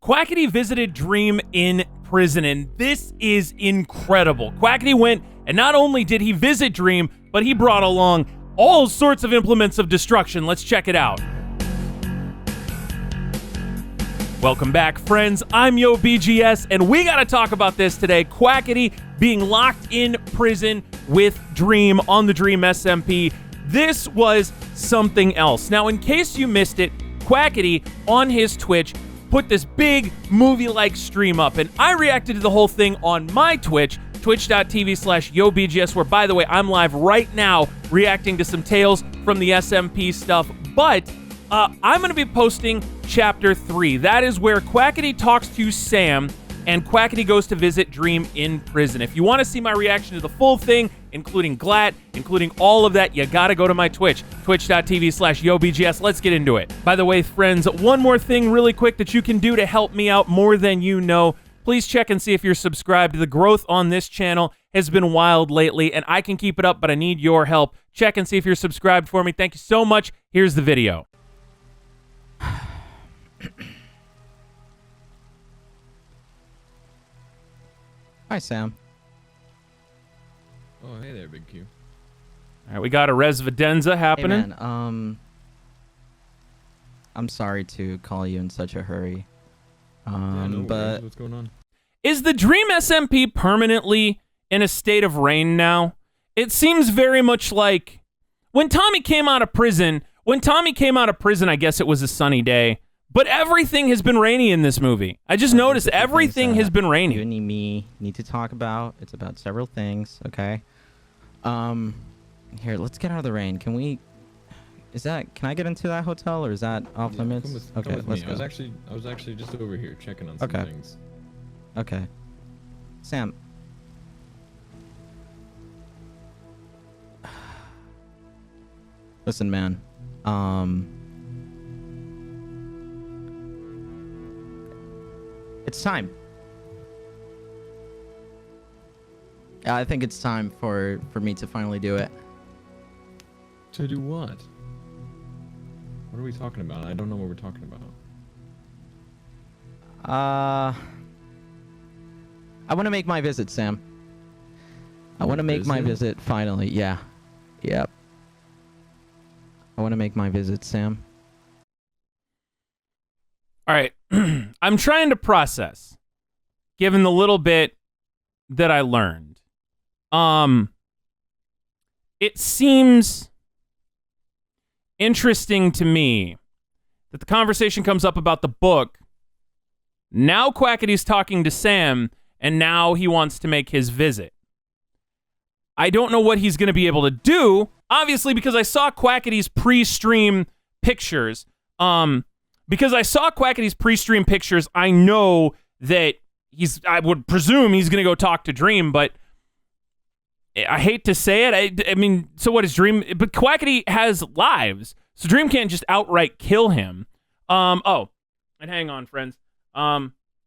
Quackity visited Dream in prison, and this is incredible. Quackity went, and not only did he visit Dream, but he brought along all sorts of implements of destruction. Let's check it out. Welcome back, friends. I'm YoBGS, and we gotta talk about this today. Quackity being locked in prison with Dream on the Dream SMP. This was something else. Now, in case you missed it, Quackity on his Twitch put this big movie-like stream up, and I reacted to the whole thing on my Twitch, twitch.tv/YoBGS, where, by the way, I'm live right now reacting to some tales from the SMP stuff. But I'm going to be posting Chapter 3. That is where Quackity talks to Sam, and Quackity goes to visit Dream in prison. If you want to see my reaction to the full thing, including Glat, including all of that, you got to go to my Twitch, twitch.tv/YoBGS. Let's get into it. By the way, friends, one more thing really quick that you can do to help me out more than you know. Please check and see if you're subscribed. The growth on this channel has been wild lately, and I can keep it up, but I need your help. Check and see if you're subscribed for me. Thank you so much. Here's the video. Hi, Sam. Oh, hey there, Big Q. All right, we got a Res Videnza happening. Hey, man, I'm sorry to call you in such a hurry. Yeah, no but worries. What's going on? Is the Dream SMP permanently in a state of rain now? It seems very much like when Tommy came out of prison. When Tommy came out of prison, I guess it was a sunny day. But everything has been rainy in this movie. I just noticed everything has been rainy. You and me need to talk about. It's about several things, okay? Here, let's get out of the rain. Can we? Can I get into that hotel, or is that off limits? Come with let's me. go. I was actually just over here checking on some things. Okay. Sam. Listen, man. It's time. I think it's time for me to finally do it. To do what? What are we talking about? I don't know what we're talking about. I want to make my visit, Sam. I want to make my visit finally. Yeah. Yep. I want to make my visit, Sam. All right. I'm trying to process, given the little bit that I learned. It seems interesting to me that the conversation comes up about the book. Now Quackity's talking to Sam, and now he wants to make his visit. I don't know what he's going to be able to do, obviously, because I saw Quackity's pre-stream pictures. Because I saw Quackity's pre-stream pictures, I know that I would presume he's going to go talk to Dream, but I hate to say it. I mean, so what is Dream? But Quackity has lives, so Dream can't just outright kill him. Oh, and hang on, friends. All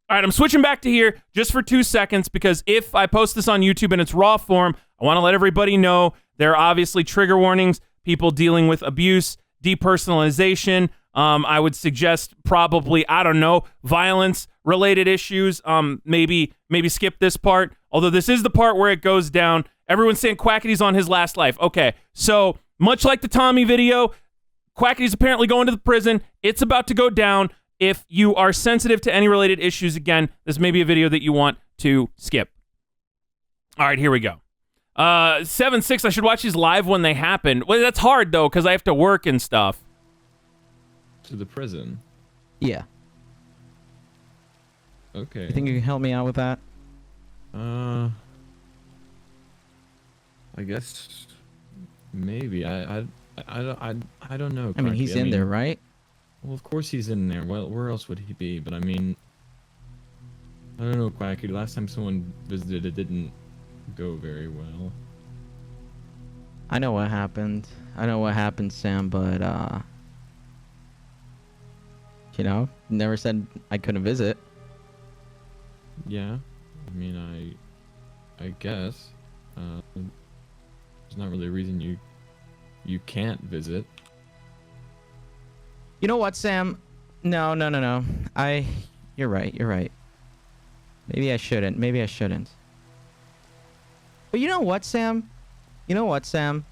right, I'm switching back to here just for 2 seconds, because if I post this on YouTube in its raw form, I want to let everybody know there are obviously trigger warnings, people dealing with abuse, depersonalization. I would suggest probably, I don't know, violence-related issues. Maybe skip this part, although this is the part where it goes down. Everyone's saying Quackity's on his last life. Okay, so much like the Tommy video, Quackity's apparently going to the prison. It's about to go down. If you are sensitive to any related issues, again, this may be a video that you want to skip. All right, here we go. 7-6, I should watch these live when they happen. Well, that's hard, though, because I have to work and stuff. To the prison? Yeah. Okay. You think you can help me out with that? I guess maybe. I don't know. I mean, he's in there, right? Well, of course he's in there. Well, where else would he be? But I mean, I don't know, Quacky. Last time someone visited, it didn't go very well. I know what happened. I know what happened, Sam, but you know, never said I couldn't visit. Yeah, I mean, I guess there's not really a reason you can't visit. You know what, Sam? No. You're right. You're right. Maybe I shouldn't. Maybe I shouldn't. But you know what, Sam? You know what, Sam?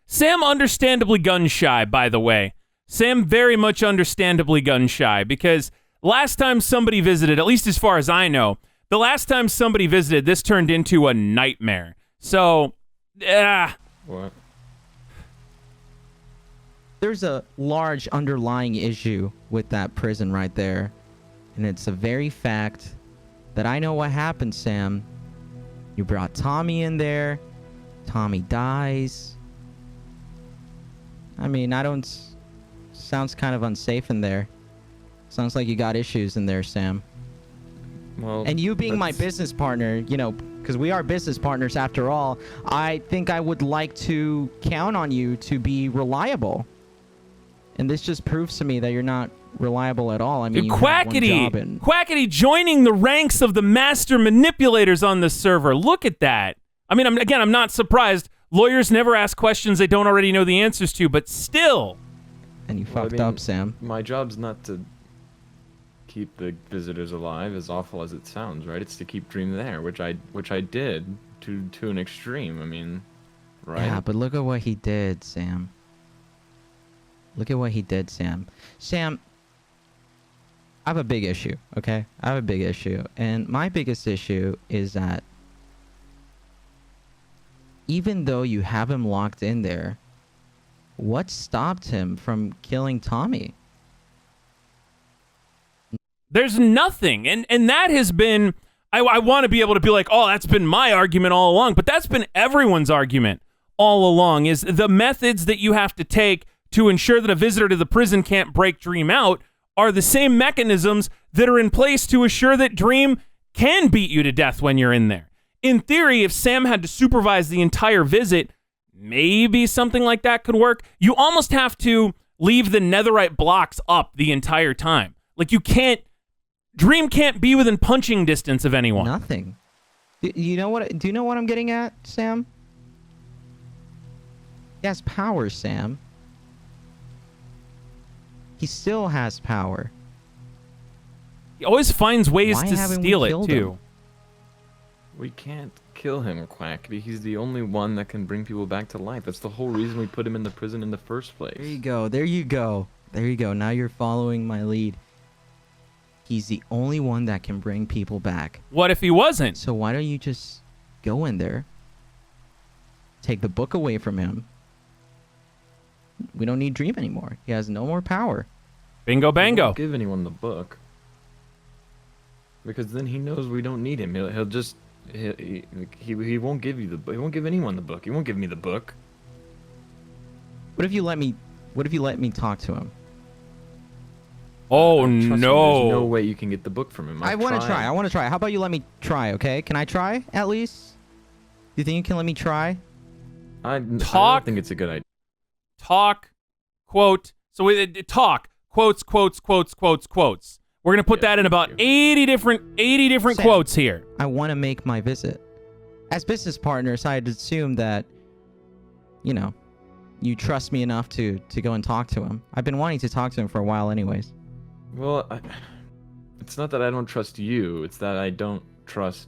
Sam understandably gun shy, by the way. Sam very much understandably gun shy because last time somebody visited, at least as far as I know, the last time somebody visited, this turned into a nightmare. So, What? There's a large underlying issue with that prison right there. And it's the very fact that I know what happened, Sam. You brought Tommy in there. Tommy dies. I mean, sounds kind of unsafe in there. Sounds like you got issues in there, Sam. Well, And you being my business partner, you know, because we are business partners after all, I think I would like to count on you to be reliable. And this just proves to me that you're not reliable at all. I mean, you have one job and... Quackity joining the ranks of the master manipulators on the server. Look at that. I mean, I'm not surprised. Lawyers never ask questions they don't already know the answers to, but still. And you fucked up, Sam. My job's not to keep the visitors alive, as awful as it sounds, right? It's to keep Dream there, which I did to an extreme. I mean, right? Yeah, but look at what he did, Sam. Look at what he did, Sam. Sam, I have a big issue, okay? I have a big issue. And my biggest issue is that even though you have him locked in there, what stopped him from killing Tommy? There's nothing. And that has been, I want to be able to be like, oh, that's been my argument all along. But that's been everyone's argument all along, is the methods that you have to take to ensure that a visitor to the prison can't break Dream out are the same mechanisms that are in place to assure that Dream can beat you to death when you're in there. In theory, if Sam had to supervise the entire visit, maybe something like that could work. You almost have to leave the netherite blocks up the entire time. Like Dream can't be within punching distance of anyone. Nothing. Do you know what I'm getting at, Sam? He has power, Sam. He still has power. He always finds ways Why to haven't we steal it, killed too. him? We can't kill him, Quackity. He's the only one that can bring people back to life. That's the whole reason we put him in the prison in the first place. There you go. There you go. There you go. Now you're following my lead. He's the only one that can bring people back. What if he wasn't? So why don't you just go in there, take the book away from him? We don't need Dream anymore. He has no more power. Bingo We bango. won't give anyone the book. Because then he knows we don't need him. He'll just... He won't give you the book. He won't give anyone the book. He won't give me the book. What if you let me talk to him? Oh, Trust me, no. there's no way you can get the book from him. I want to try. I want to try. How about you let me try, okay? Can I try, at least? You think you can let me try? I don't think it's a good idea. Talk, quote. So talk, quotes. We're going to put that in about 80 different Sam, quotes here. I want to make my visit. As business partners, I'd assume that, you know, you trust me enough to go and talk to him. I've been wanting to talk to him for a while anyways. Well, it's not that I don't trust you. It's that I don't trust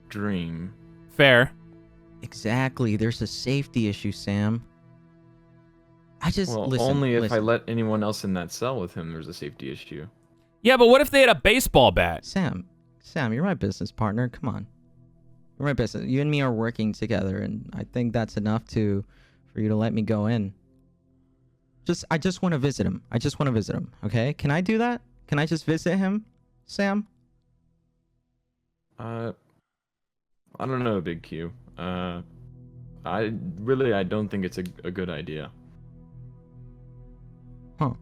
Dream. Fair. Exactly. There's a safety issue, Sam. Well, only if I let anyone else in that cell with him, there's a safety issue. Yeah, but what if they had a baseball bat? Sam, you're my business partner. Come on. You're my business. You and me are working together, and I think that's enough for you to let me go in. I just want to visit him. Okay? Can I do that? Can I just visit him, Sam? I don't know, Big Q. I don't think it's a good idea. Huh.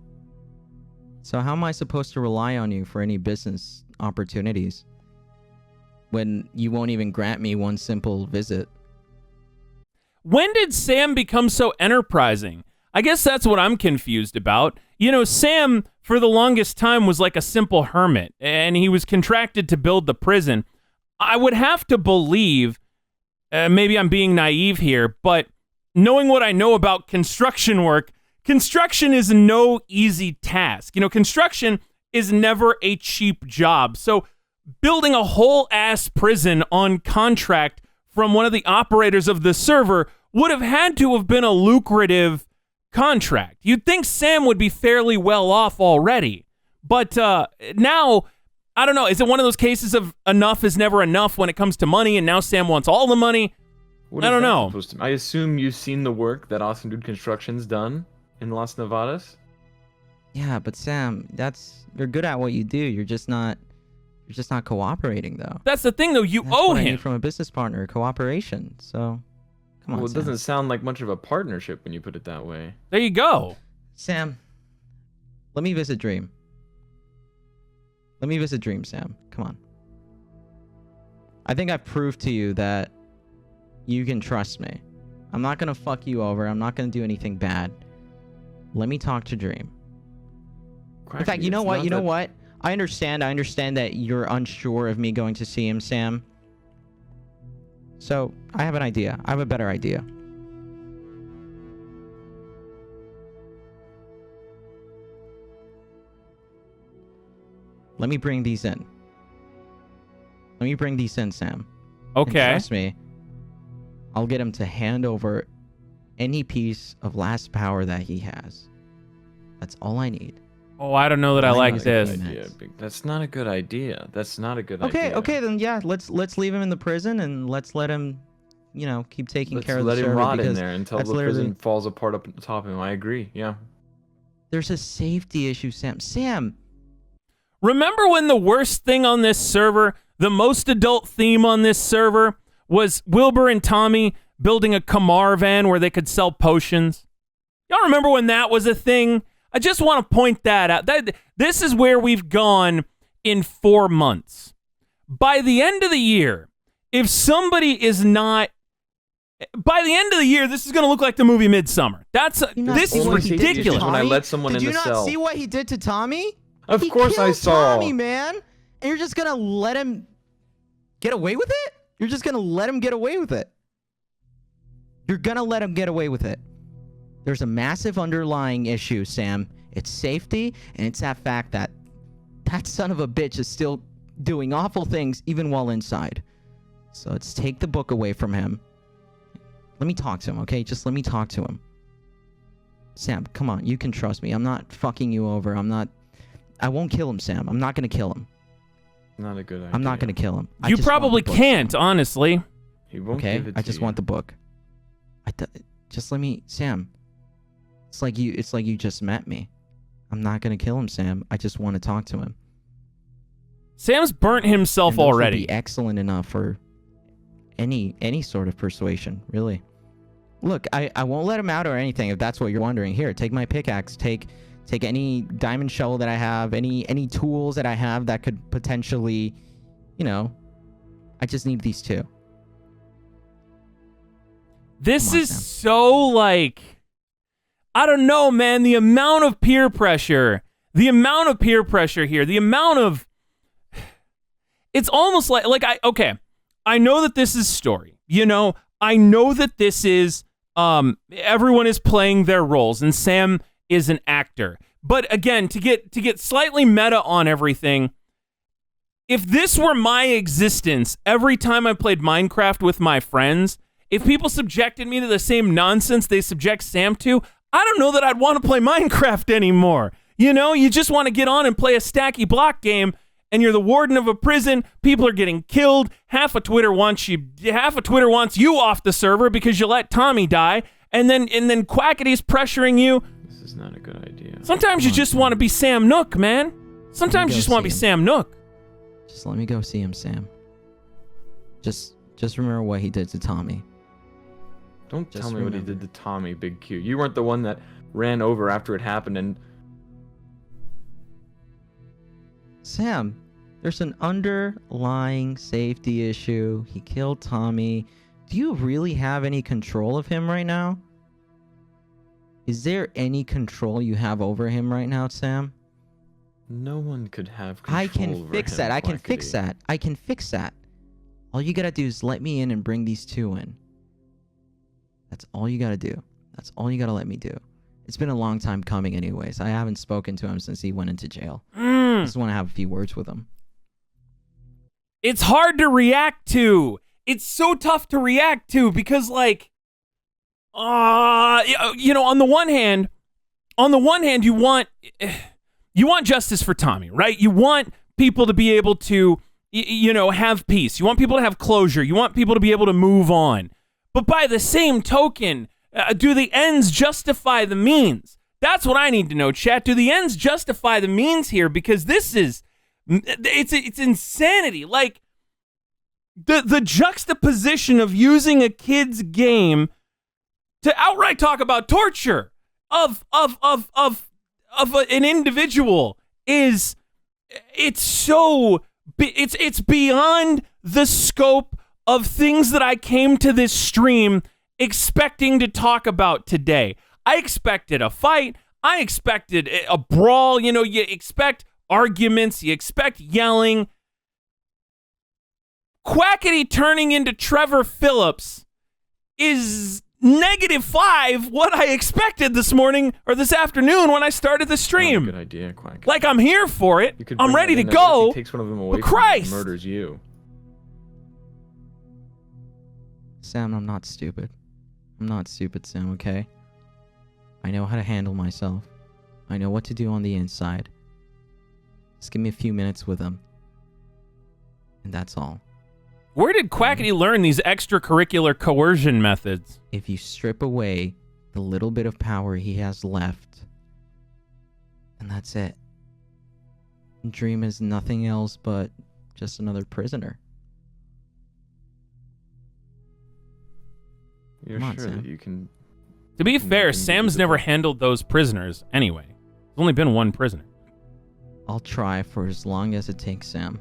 So how am I supposed to rely on you for any business opportunities when you won't even grant me one simple visit? When did Sam become so enterprising? I guess that's what I'm confused about. You know, Sam, for the longest time, was like a simple hermit, and he was contracted to build the prison. I would have to believe, maybe I'm being naive here, but knowing what I know about construction work, construction is no easy task. You know, construction is never a cheap job. So building a whole ass prison on contract from one of the operators of the server would have had to have been a lucrative contract. You'd think Sam would be fairly well off already. But now, I don't know, is it one of those cases of enough is never enough when it comes to money, and now Sam wants all the money? I don't know. I assume you've seen the work that Awesome Dude Construction's done in Las Nevadas? Yeah, but Sam, you're good at what you do. You're just not cooperating, though. That's the thing, though. You That's owe what I him. need from a business partner, cooperation. So, come on, Well, it Sam. doesn't sound like much of a partnership when you put it that way. There you go. Sam, let me visit Dream. Let me visit Dream, Sam. Come on. I think I've proved to you that you can trust me. I'm not gonna fuck you over. I'm not gonna do anything bad. Let me talk to Dream. In fact, you know what? You know what? I understand that you're unsure of me going to see him, Sam. So, I have an idea. I have a better idea. Let me bring these in. Let me bring these in, Sam. And Okay. trust me, I'll get him to hand over any piece of last power that he has. That's all I need. Oh, I don't know that I Why like not? this. That's not a good idea. That's not a good Okay, idea. okay, then yeah, let's leave him in the prison and let's let him, keep taking care of the Let's let server him rot in because there until that's the prison literally- falls apart up at the top of him. I agree. Yeah. there's a safety issue, Sam. Sam, Remember when the worst thing on this server, the most adult theme on this server, was Wilbur and Tommy building a Kamar van where they could sell potions? Y'all remember when that was a thing? I just want to point that out. This is where we've gone in 4 months. By the end of the year, if somebody is not... By the end of the year, this is going to look like the movie Midsummer. This is what he did to ridiculous. When I Tommy? let someone Did in you the not cell. see what he did to Tommy? Of He course I killed saw. Tommy, man. And you're just gonna let him get away with it? You're just gonna let him get away with it. You're gonna let him get away with it. There's a massive underlying issue, Sam. It's safety, and it's that fact that that son of a bitch is still doing awful things even while inside. So let's take the book away from him. Let me talk to him, okay? Just let me talk to him. Sam, come on. You can trust me. I'm not fucking you over. I won't kill him, Sam. I'm not gonna kill him. Not a good idea. I'm not gonna kill him. I You just want probably the book, can't, Sam. honestly. He won't Okay? give it I to just you. want the book. Just let me, Sam. It's like you just met me. I'm not gonna kill him, Sam. I just want to talk to him. Sam's burnt himself And those would already. be excellent enough for any sort of persuasion, really. Look, I won't let him out or anything if that's what you're wondering. Here, take my pickaxe. Take any diamond shovel that I have, any tools that I have that could potentially, I just need these two. This Come on, is Sam. so like, I don't know, man. The amount of peer pressure here, the amount of, it's almost like I know that this is story, I know that this is, everyone is playing their roles and Sam is an actor. But again, to get slightly meta on everything, if this were my existence every time I played Minecraft with my friends, if people subjected me to the same nonsense they subject Sam to, I don't know that I'd want to play Minecraft anymore. You just want to get on and play a stacky block game, and you're the warden of a prison. People are getting killed. Half of Twitter wants you off the server because you let Tommy die, and then Quackity's pressuring you. This is not a good idea. Sometimes you just want to be Sam Nook, man. Sometimes you just want to be Sam Nook. Just let me go see him, Sam. Just remember what he did to Tommy. Don't Just tell me what he remember. did to Tommy, Big Q. You weren't the one that ran over after it happened and... Sam, there's an underlying safety issue. He killed Tommy. Do you really have any control of him right now? Is there any control you have over him right now, Sam? No one could have control I can over fix him, that. I can fix Quackity. that. I can fix that. All you gotta do is let me in and bring these two in. That's all you gotta do. That's all you gotta let me do. It's been a long time coming anyways. I haven't spoken to him since he went into jail. just want to have a few words with him. It's hard to react to. It's so tough to react to because, like, on the one hand, you want justice for Tommy, right? You want people to be able to, have peace. You want people to have closure. You want people to be able to move on. But by the same token, do the ends justify the means? That's what I need to know, chat. Do the ends justify the means here? Because this is, it's insanity. Like, the juxtaposition of using a kid's game to outright talk about torture of an individual it's beyond the scope of things that I came to this stream expecting to talk about today. I expected a fight. I expected a brawl. You expect arguments. You expect yelling. Quackity turning into Trevor Phillips is -5 what I expected this morning or this afternoon when I started the stream. Good idea, Quackity. Like, I'm here for it. I'm ready to go. He takes one of them away but from you Christ. and murders you. Sam, I'm not stupid. I'm not stupid, Sam, okay? I know how to handle myself. I know what to do on the inside. Just give me a few minutes with him. And that's all. Where did Quackity learn these extracurricular coercion methods? If you strip away the little bit of power he has left, and that's it. Dream is nothing else but just another prisoner. You're Come on, sure Sam. that you can... To be fair, can Sam's do never that. handled those prisoners anyway. There's only been one prisoner. I'll try for as long as it takes, Sam.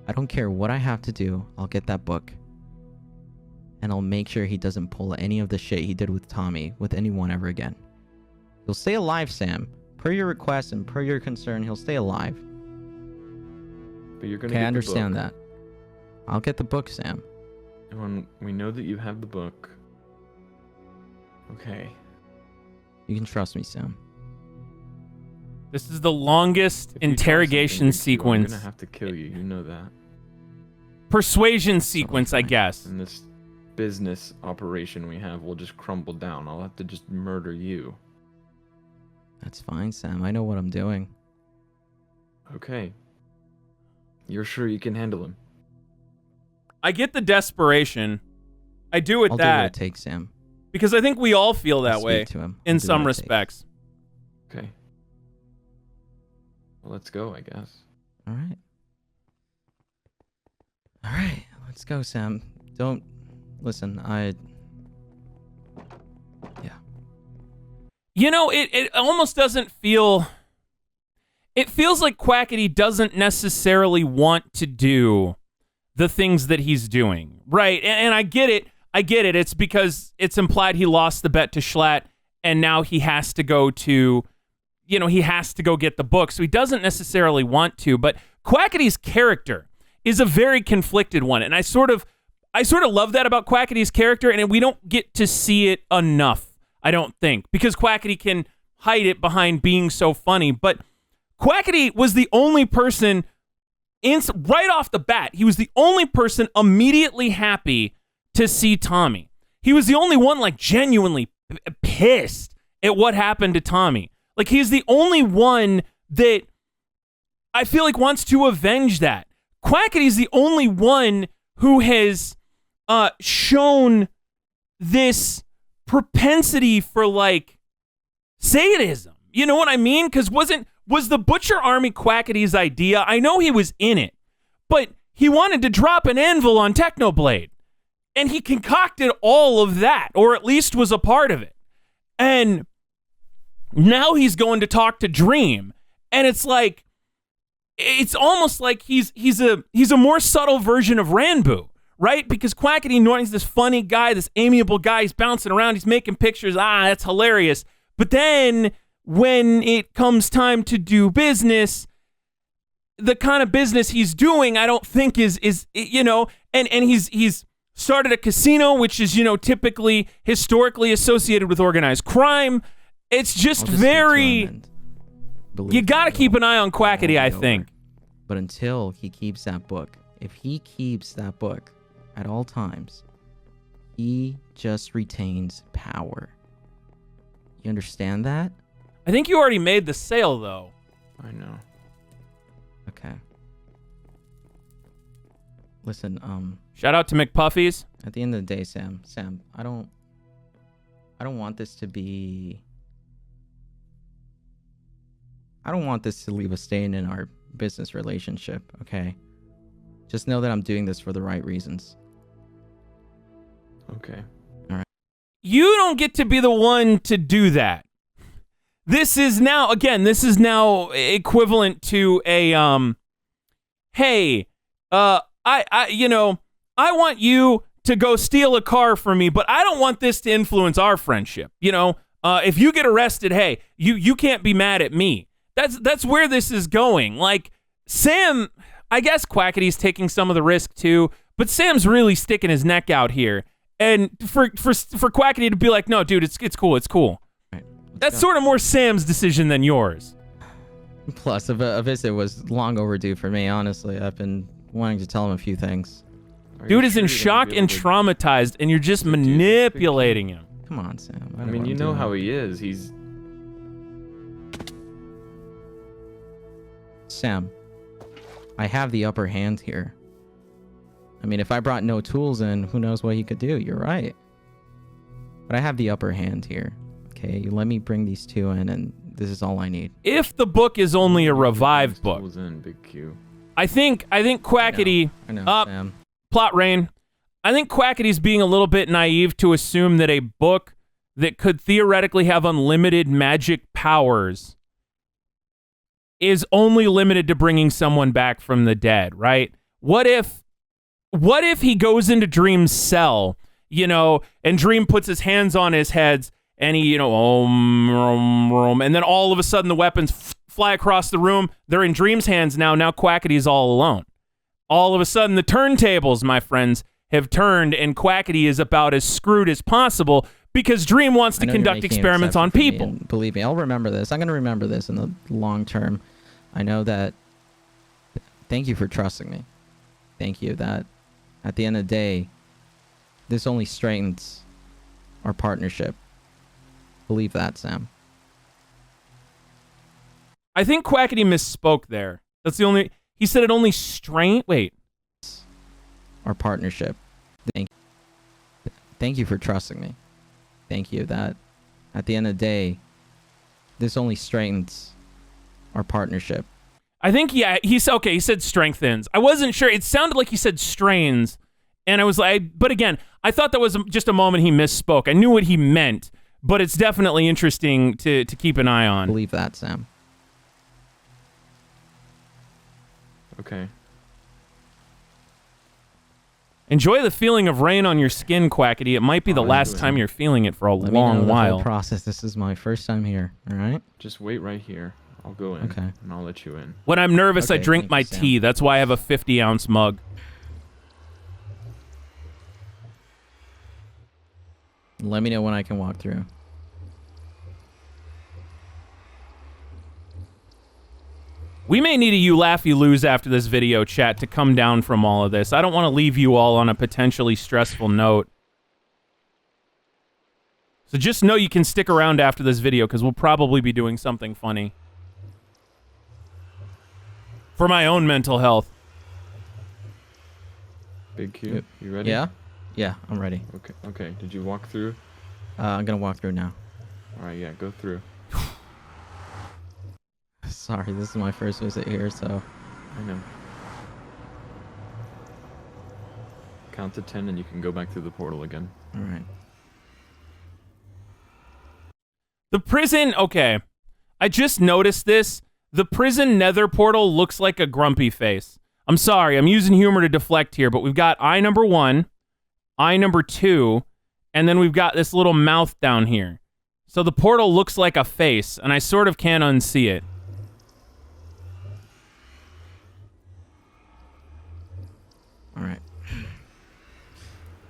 I don't care what I have to do, I'll get that book. And I'll make sure he doesn't pull any of the shit he did with Tommy with anyone ever again. He'll stay alive, Sam. Per your request and per your concern, he'll stay alive. But you're gonna Okay, get I understand the book. that. I'll get the book, Sam. And when we know that you have the book... Okay. You can trust me, Sam. This is the longest If you try interrogation something to do, sequence. I'm gonna have to kill you, you know that. Persuasion sequence, I fine. guess. And this business operation we have will just crumble down. I'll have to just murder you. That's fine, Sam. I know what I'm doing. Okay. You're sure you can handle him? I get the desperation. I do with I'll do what it that takes, Sam. because I think we all feel that I'll way speak to him. in I'll do some what it takes. respects. Okay. Well, let's go, I guess. All right. All right. Let's go, Sam. Don't listen. It almost doesn't feel... It feels like Quackity doesn't necessarily want to do the things that he's doing, right? And I get it. It's because it's implied he lost the bet to Schlatt, and now he has to go to... he has to go get the book, so he doesn't necessarily want to. But Quackity's character is a very conflicted one, and I sort of love that about Quackity's character, and we don't get to see it enough, I don't think, because Quackity can hide it behind being so funny. But Quackity was the only person, right off the bat, he was the only person immediately happy to see Tommy. He was the only one, like, genuinely pissed at what happened to Tommy. Like, he's the only one that I feel like wants to avenge that. Quackity's the only one who has shown this propensity for, like, sadism. You know what I mean? Because was the Butcher Army Quackity's idea? I know he was in it, but he wanted to drop an anvil on Technoblade, and he concocted all of that, or at least was a part of it. And now he's going to talk to Dream, and it's like, it's almost like he's a more subtle version of Ranboo, right? Because Quackity Norton's this funny guy, this amiable guy. He's bouncing around, he's making pictures. That's hilarious. But then when it comes time to do business, the kind of business he's doing, I don't think is and he's started a casino, which is typically historically associated with organized crime. It's just I'll just speak to him very... and believe You gotta me, keep an eye on it'll all Quackity, be I over. think. But until he keeps that book, if he keeps that book at all times, he just retains power. You understand that? I think you already made the sale, though. I know. Okay. Listen, Shout out to McPuffies. at the end of the day, Sam, I don't want this to be... I don't want this to leave a stain in our business relationship, okay? Just know that I'm doing this for the right reasons. Okay. You don't get to be the one to do that. This is now equivalent to a hey, I want you to go steal a car from me, but I don't want this to influence our friendship. If you get arrested, hey, you can't be mad at me. That's where this is going. Like, Sam, I guess Quackity's taking some of the risk too, but Sam's really sticking his neck out here. And for Quackity to be like, no, dude, it's cool, it's cool. Right, That's sort of more Sam's decision than yours. Plus, a visit was long overdue for me, honestly. I've been wanting to tell him a few things. Are Dude you is sure in you're gonna shock be and able to- traumatized, and you're just to do this, Big manipulating him. Come on, Sam. I mean, you know how he is. He's Sam, I have the upper hand here. I mean, if I brought no tools in, who knows what he could do. You're right. But I have the upper hand here. Okay, you let me bring these two in, and this is all I need. If the book is only a revived book, tools in, Big Q. I think Quackity, I know, Sam. Plot Rain, I think Quackity's being a little bit naive to assume that a book that could theoretically have unlimited magic powers is only limited to bringing someone back from the dead, right? What if he goes into Dream's cell, and Dream puts his hands on his heads, and he, and then all of a sudden the weapons fly across the room. They're in Dream's hands now. Now Quackity's all alone. All of a sudden the turntables, my friends, have turned, and Quackity is about as screwed as possible because Dream wants to I know you're conduct making an experiments on exception for me, people. and believe me, I'll remember this. I'm going to remember this in the long term. I know that. Thank you for trusting me. Thank you. That at the end of the day, this only strengthens our partnership. Believe that, Sam. I think Quackity misspoke there. That's the only... He said it only Wait. Our partnership. Thank you for trusting me. Thank you. That at the end of the day, this only strengthens our partnership. I think, yeah, he said strengthens. I wasn't sure. It sounded like he said strains, and I was like, but again, I thought that was just a moment he misspoke. I knew what he meant, but it's definitely interesting to keep an eye on. Believe that, Sam. Okay. Enjoy the feeling of rain on your skin, Quackity. It might be the Oh, last that's time good. you're feeling it for a Let me know long the while. whole process. This is my first time here. All right. Just wait right here. I'll go in. Okay. And I'll let you in. When I'm nervous, I Okay, drink thank my you, Sam. tea. That's why I have a 50-ounce mug. Let me know when I can walk through. We may need a you laugh, you lose after this video, chat, to come down from all of this. I don't want to leave you all on a potentially stressful note. So just know you can stick around after this video, because we'll probably be doing something funny. For my own mental health. Big Q, Yep. you ready? Yeah? Yeah, I'm ready. Okay. Okay. Did you walk through? I'm gonna walk through now. All right. Yeah. Go through. Sorry, this is my first visit here, so... I know. Count to 10 and you can go back through the portal again. Alright. The prison, okay. I just noticed this. The prison nether portal looks like a grumpy face. I'm sorry, I'm using humor to deflect here, but we've got eye number 1, eye number 2, and then we've got this little mouth down here. So the portal looks like a face, and I sort of can't unsee it. Alright.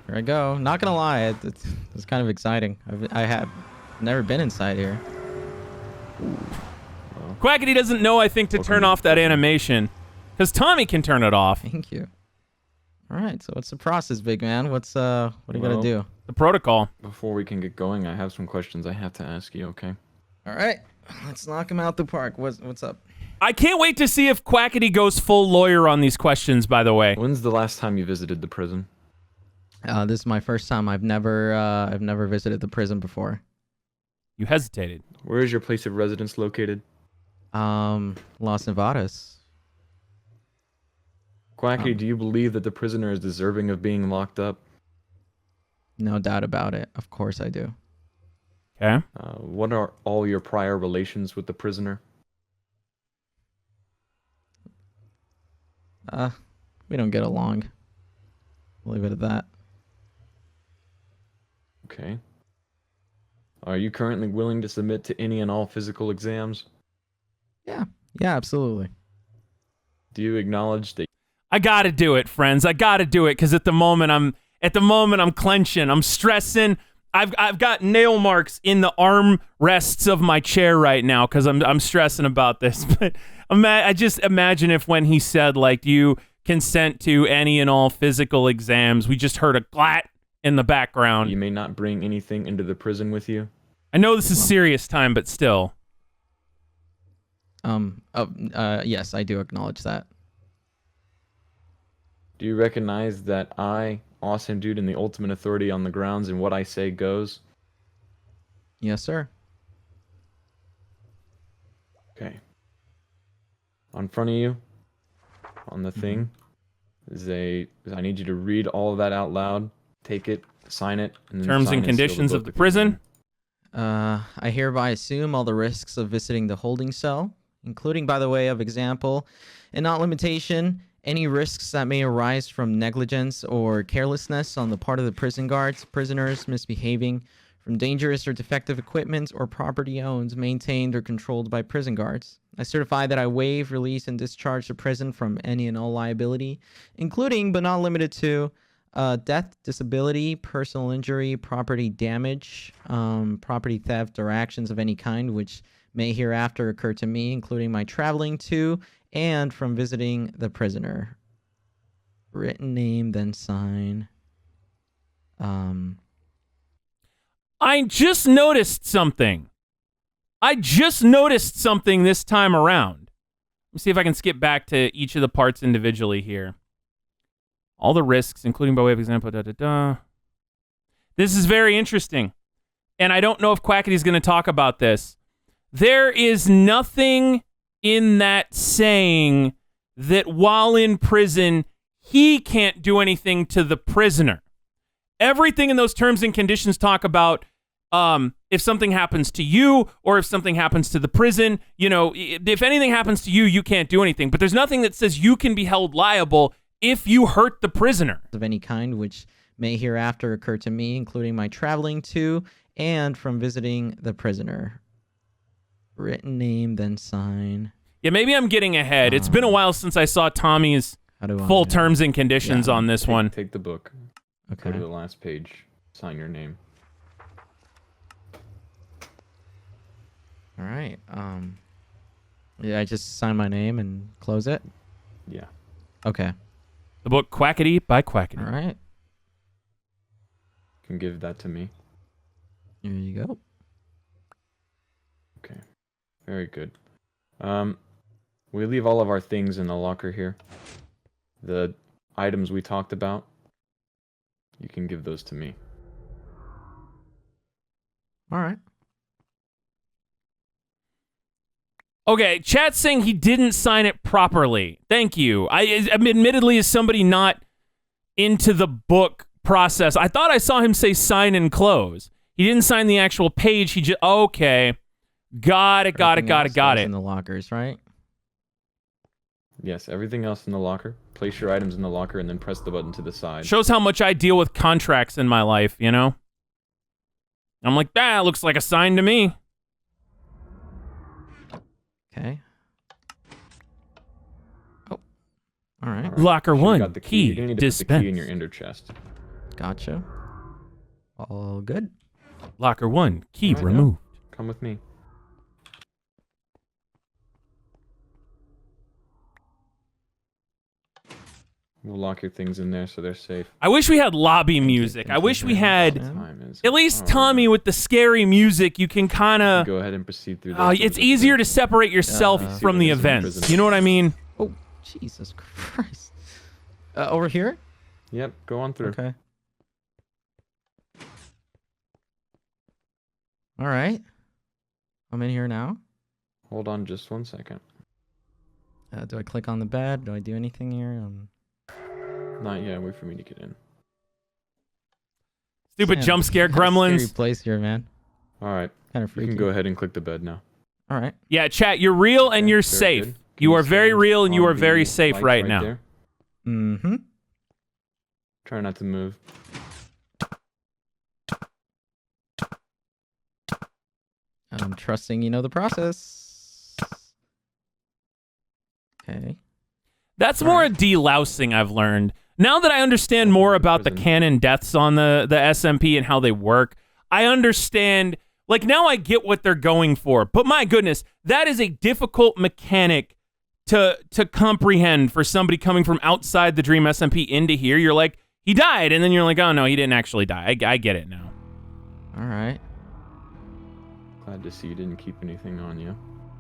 Here I go. Not gonna lie, it's kind of exciting. I have never been inside here. Quackity doesn't know, I think, to turn off that animation. Because Tommy can turn it off. Thank you. All right, so what's the process, big man? What are you gonna do? The protocol. Before we can get going, I have some questions I have to ask you, okay? All right, let's knock him out the park. What's up? I can't wait to see if Quackity goes full lawyer on these questions, by the way. When's the last time you visited the prison? This is my first time. I've never visited the prison before. You hesitated. Where is your place of residence located? Las Nevadas. Quackity, do you believe that the prisoner is deserving of being locked up? No doubt about it. Of course I do. Okay. What are all your prior relations with the prisoner? We don't get along. We'll leave it at that. Okay. Are you currently willing to submit to any and all physical exams? Yeah, absolutely. Do you acknowledge that? I gotta do it, friends. I gotta do it because at the moment I'm clenching. I'm stressing. I've got nail marks in the arm rests of my chair right now because I'm stressing about this. But I just imagine if when he said, like, do you consent to any and all physical exams, we just heard a glat in the background. You may not bring anything into the prison with you. I know this is serious time, but still. Yes, I do acknowledge that. Do you recognize that I, Awesome Dude, and the ultimate authority on the grounds and what I say goes? Yes, sir. Okay. On front of you, on the thing, I need you to read all of that out loud, take it, sign it, and then Terms sign and it, seal conditions book of the if you prison. can. I hereby assume all the risks of visiting the holding cell, including, by the way of example, and not limitation, any risks that may arise from negligence or carelessness on the part of the prison guards, prisoners misbehaving, from dangerous or defective equipment or property owned, maintained, or controlled by prison guards. I certify that I waive, release, and discharge the prison from any and all liability, including but not limited to death, disability, personal injury, property damage, property theft, or actions of any kind which may hereafter occur to me, including my traveling to and from visiting the prisoner. Written name, then sign. I just noticed something. This time around. Let me see if I can skip back to each of the parts individually here. All the risks, including by way of example, This is very interesting. And I don't know if Quackity's going to talk about this. There is nothing in that saying that while in prison, he can't do anything to the prisoner. Everything in those terms and conditions talk about if something happens to you or if something happens to the prison, you know, if anything happens to you, you can't do anything. But there's nothing that says you can be held liable if you hurt the prisoner. Of any kind which may hereafter occur to me, including my traveling to and from visiting the prisoner. Written name, then sign. Yeah, maybe I'm getting ahead. It's been a while since I saw Tommy's full terms and conditions on this one. Take the book. Okay. Go to the last page. Sign your name. All right. Yeah, I just sign my name and close it. Yeah. Okay. The book Quackity by Quackity. All right. You can give that to me. Here you go. Okay. Very good. We leave all of our things in the locker here. The items we talked about, you can give those to me. All right. Okay, chat's saying he didn't sign it properly. Thank you. I admittedly, as somebody not into the book process, I thought I saw him say sign and close. He didn't sign the actual page. He just okay. Got it. In the lockers, right? Yes, everything else in the locker. Place your items in the locker and then press the button to the side. Shows how much I deal with contracts in my life, you know? I'm like, that looks like a sign to me. Okay. Oh. All right. All right. Locker You one, got the key. key, You're gonna need to put the dispense. key in your inner chest. Gotcha. All good. Locker one, key All right, removed. Come with me. We'll lock your things in there so they're safe. I wish we had lobby music. I wish we had at least Tommy with the scary music. You can kind of go ahead and proceed through. It's easier to separate yourself from the events. You know what I mean? Oh, Jesus Christ. Over here? Yep, go on through. Okay. All right. I'm in here now. Hold on just 1 second. Do I click on the bed? Do I do anything here? Not yet. Wait for me to get in. Stupid jump scare gremlins. Scary place here, man. All right. Kind of You freaky. can go ahead and click the bed now. All right. Yeah, chat. You're real and you're safe. You are very real and you are very safe right now. There. Mm-hmm. Try not to move. I'm trusting you know the process. Okay. That's more a delousing, I've learned. Now that I understand more about the canon deaths on the SMP and how they work, I understand, like, now I get what they're going for. But my goodness, that is a difficult mechanic to comprehend for somebody coming from outside the Dream SMP into here. You're like, he died, and then you're like, oh no, he didn't actually die. I get it now. All right. Glad to see you didn't keep anything on you.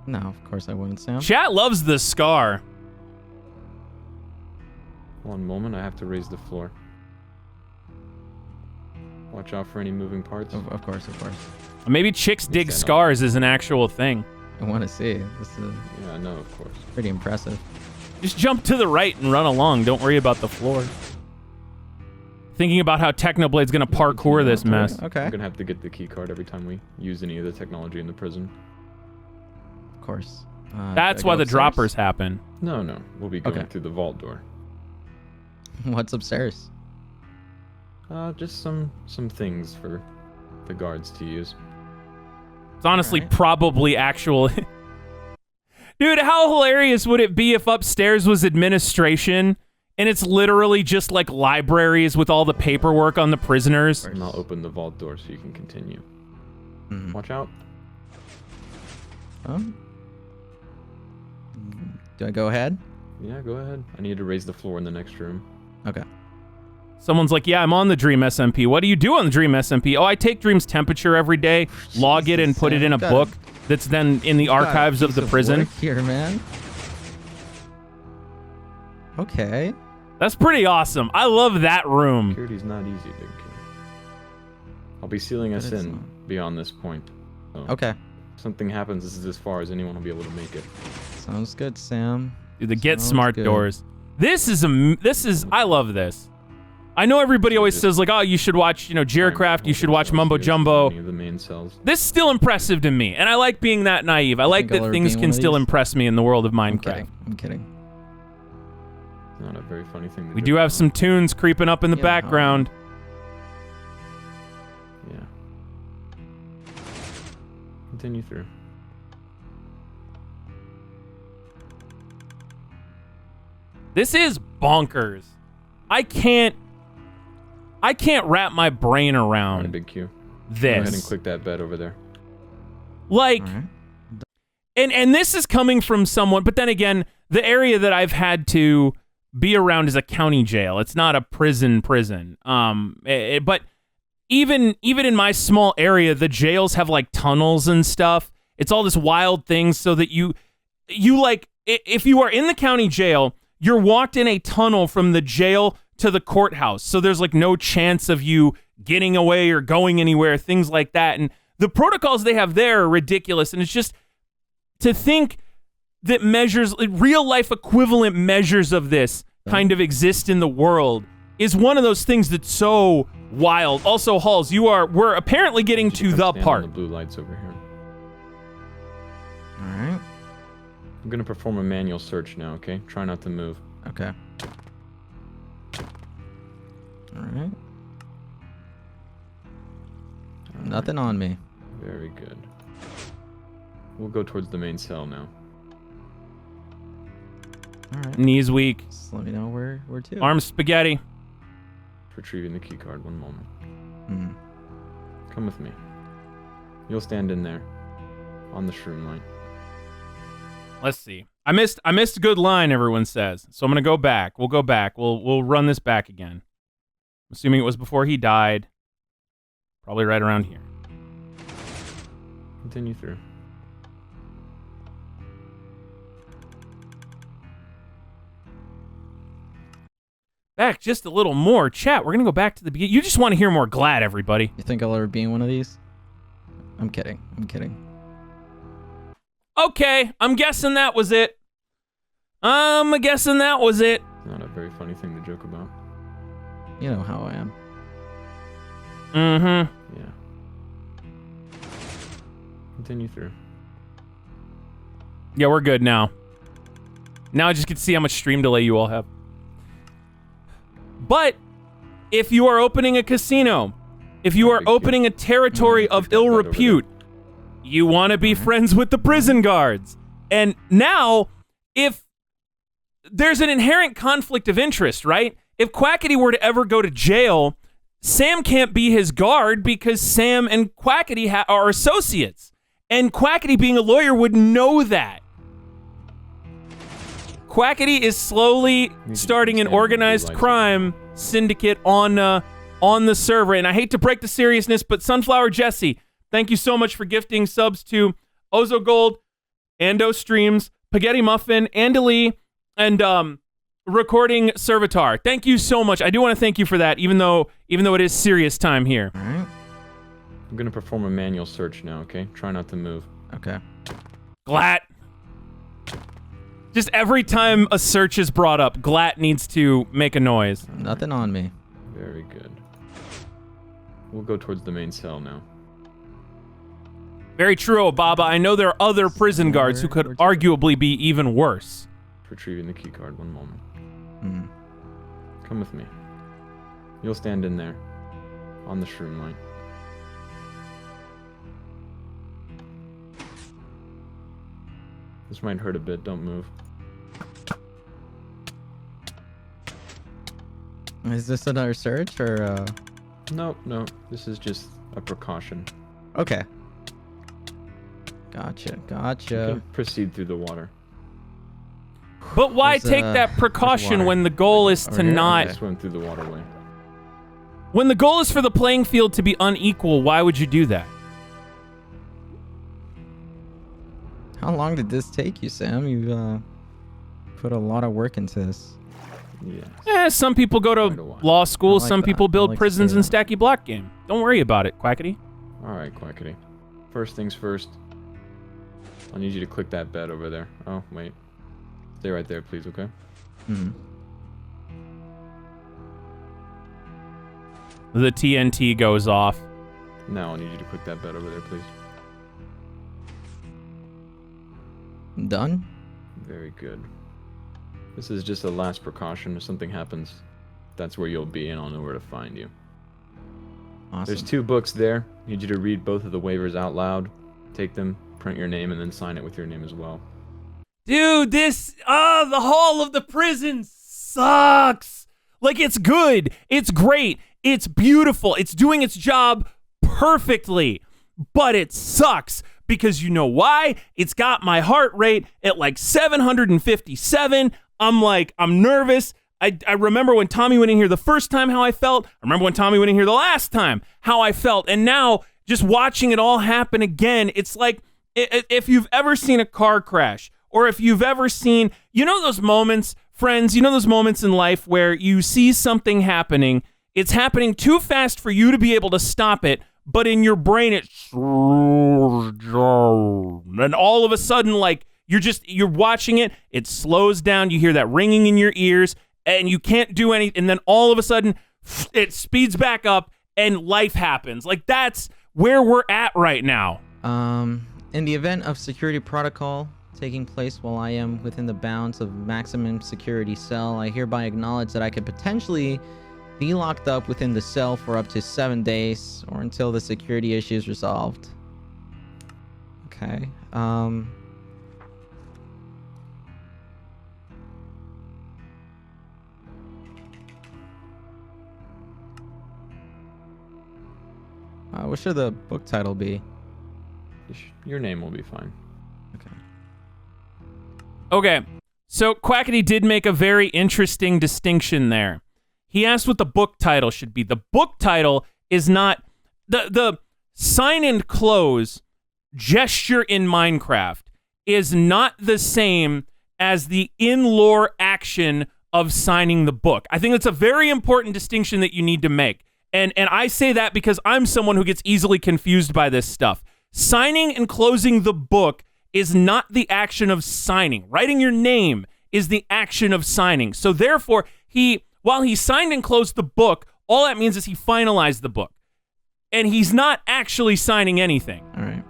No, of course I wouldn't, Sam. Chat loves the scar. One moment, I have to raise the floor. Watch out for any moving parts. Of course, of course. Maybe chicks dig scars is an actual thing. I want to see. This is Yeah, no, of course. pretty impressive. Just jump to the right and run along. Don't worry about the floor. Thinking about how Technoblade's gonna parkour this mess. Okay. I'm gonna have to get the key card every time we use any of the technology in the prison. Of course. That's why the droppers happen. No, we'll be going through the vault door. What's upstairs? Just some things for the guards to use. It's honestly probably actual. Dude, how hilarious would it be if upstairs was administration and it's literally just like libraries with all the paperwork on the prisoners? And I'll open the vault door so you can continue. Watch out. Do I go ahead? Yeah, go ahead. I need to raise the floor in the next room. Okay. Someone's like, yeah, I'm on the Dream SMP. What do you do on the Dream SMP? Oh, I take Dream's temperature every day, log it, and put it in a book that's then in the archives of the prison. Here, man. Okay. That's pretty awesome. I love that room. Security's not easy, big kid. I'll be sealing us in beyond this point. So okay. If something happens, this is as far as anyone will be able to make it. Sounds good, Sam. Dude, the Get Smart doors. This is I love this. I know everybody always says like, oh, you should watch, Gearcraft, you should watch Mumbo Jumbo. The main cells. This is still impressive to me, and I like being that naive. I like that things can still impress me in the world of Minecraft. I'm kidding. Not a very funny thing to We do have some tunes creeping up in the background. Yeah. Continue through. This is bonkers. I can't wrap my brain around Big Q. this. Go ahead and click that bed over there. Like, and this is coming from someone, but then again, the area that I've had to be around is a county jail. It's not a prison. But even in my small area, the jails have like tunnels and stuff. It's all this wild things so that you like, if you are in the county jail, you're walked in a tunnel from the jail to the courthouse. So there's like no chance of you getting away or going anywhere, things like that. And the protocols they have there are ridiculous. And it's just to think that real life equivalent measures of this kind of exist in the world is one of those things that's so wild. Also, Halls, we're apparently getting to the part. The blue lights over here. All right. I'm gonna perform a manual search now, okay? Try not to move. Okay. All right. Nothing on me. Very good. We'll go towards the main cell now. All right. Knees weak. Just let me know where to. Arms spaghetti. Retrieving the key card. One moment. Come with me. You'll stand in there on the shroom light. Let's see. I missed a good line, everyone says. So I'm going to go back. We'll go back. We'll run this back again. I'm assuming it was before he died. Probably right around here. Continue through. Back just a little more. Chat, we're going to go back to the beginning. You just want to hear more glad, everybody. You think I'll ever be in one of these? I'm kidding. I'm kidding. Okay, I'm guessing that was it. I'm guessing that was it. Not a very funny thing to joke about. You know how I am. Mm-hmm. Yeah. Continue through. Yeah, we're good now. Now I just get to see how much stream delay you all have. But if you are opening a casino, if you are opening a territory of ill repute, you want to be friends with the prison guards. And now, if there's an inherent conflict of interest, right? If Quackity were to ever go to jail, Sam can't be his guard because Sam and Quackity are associates. And Quackity, being a lawyer, would know that. Quackity is slowly starting an organized crime syndicate on the server. And I hate to break the seriousness, but Sunflower Jesse, thank you so much for gifting subs to Ozo Gold, Ando Streams, Spaghetti Muffin, Andalee, and Recording Servitor. Thank you so much. I do want to thank you for that, even though it is serious time here. All right. I'm gonna perform a manual search now, okay? Try not to move. Okay. Glat. Just every time a search is brought up, Glat needs to make a noise. Nothing on me. Very good. We'll go towards the main cell now. Very true, Obaba. I know there are other prison guards who could arguably be even worse. Retrieving the key card. One moment. Hmm. Come with me. You'll stand in there. On the shroom line. This might hurt a bit. Don't move. Is this another search or? No. This is just a precaution. Okay. Gotcha. You can proceed through the water. But why There's, take that precaution water. when the goal is to here? not... Swim through the waterway. When the goal is for the playing field to be unequal, why would you do that? How long did this take you, Sam? You put a lot of work into this. Yes. Some people go Quite a to while. law school, I like some that. people I build like to prisons see in that. Stacky Block Game. Don't worry about it, Quackity. Alright, Quackity. First things first. I need you to click that bed over there. Oh, wait. Stay right there, please, okay? Hmm. The TNT goes off. Now I need you to click that bed over there, please. Done? Very good. This is just a last precaution. If something happens, that's where you'll be, and I'll know where to find you. Awesome. There's 2 books there. I need you to read both of the waivers out loud. Take them, print your name, and then sign it with your name as well. Dude, the hall of the prison sucks. Like, it's good. It's great. It's beautiful. It's doing its job perfectly. But it sucks. Because you know why? It's got my heart rate at like 757. I'm nervous. I remember when Tommy went in here the first time how I felt. I remember when Tommy went in here the last time how I felt. And now, just watching it all happen again, it's like if you've ever seen a car crash, or if you've ever seen, you know those moments, friends, you know those moments in life where you see something happening, it's happening too fast for you to be able to stop it, but in your brain it's... And all of a sudden, like, you're watching it, it slows down, you hear that ringing in your ears, and you can't do anything, and then all of a sudden, it speeds back up, and life happens. Like, that's where we're at right now. In the event of security protocol taking place while I am within the bounds of maximum security cell, I hereby acknowledge that I could potentially be locked up within the cell for up to 7 days, or until the security issue is resolved. Okay. What should the book title be? Your name will be fine. Okay. Okay, so Quackity did make a very interesting distinction there. He asked what the book title should be. The book title is not... The sign and close gesture in Minecraft is not the same as the in-lore action of signing the book. I think that's a very important distinction that you need to make. And I say that because I'm someone who gets easily confused by this stuff. Signing and closing the book is not the action of signing. Writing your name is the action of signing. So therefore, while he signed and closed the book, all that means is he finalized the book. And he's not actually signing anything. All right.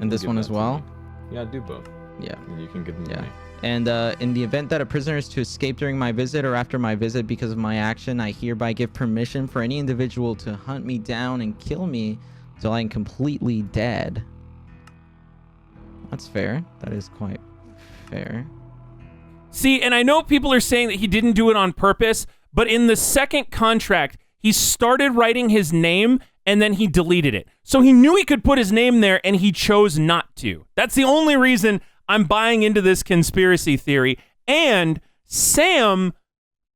And this one as well? Yeah, do both. Yeah. And you can give them to me. And in the event that a prisoner is to escape during my visit or after my visit because of my action, I hereby give permission for any individual to hunt me down and kill me till I am completely dead. That's fair. That is quite fair. See, and I know people are saying that he didn't do it on purpose, but in the second contract, he started writing his name and then he deleted it. So he knew he could put his name there and he chose not to. That's the only reason I'm buying into this conspiracy theory. And Sam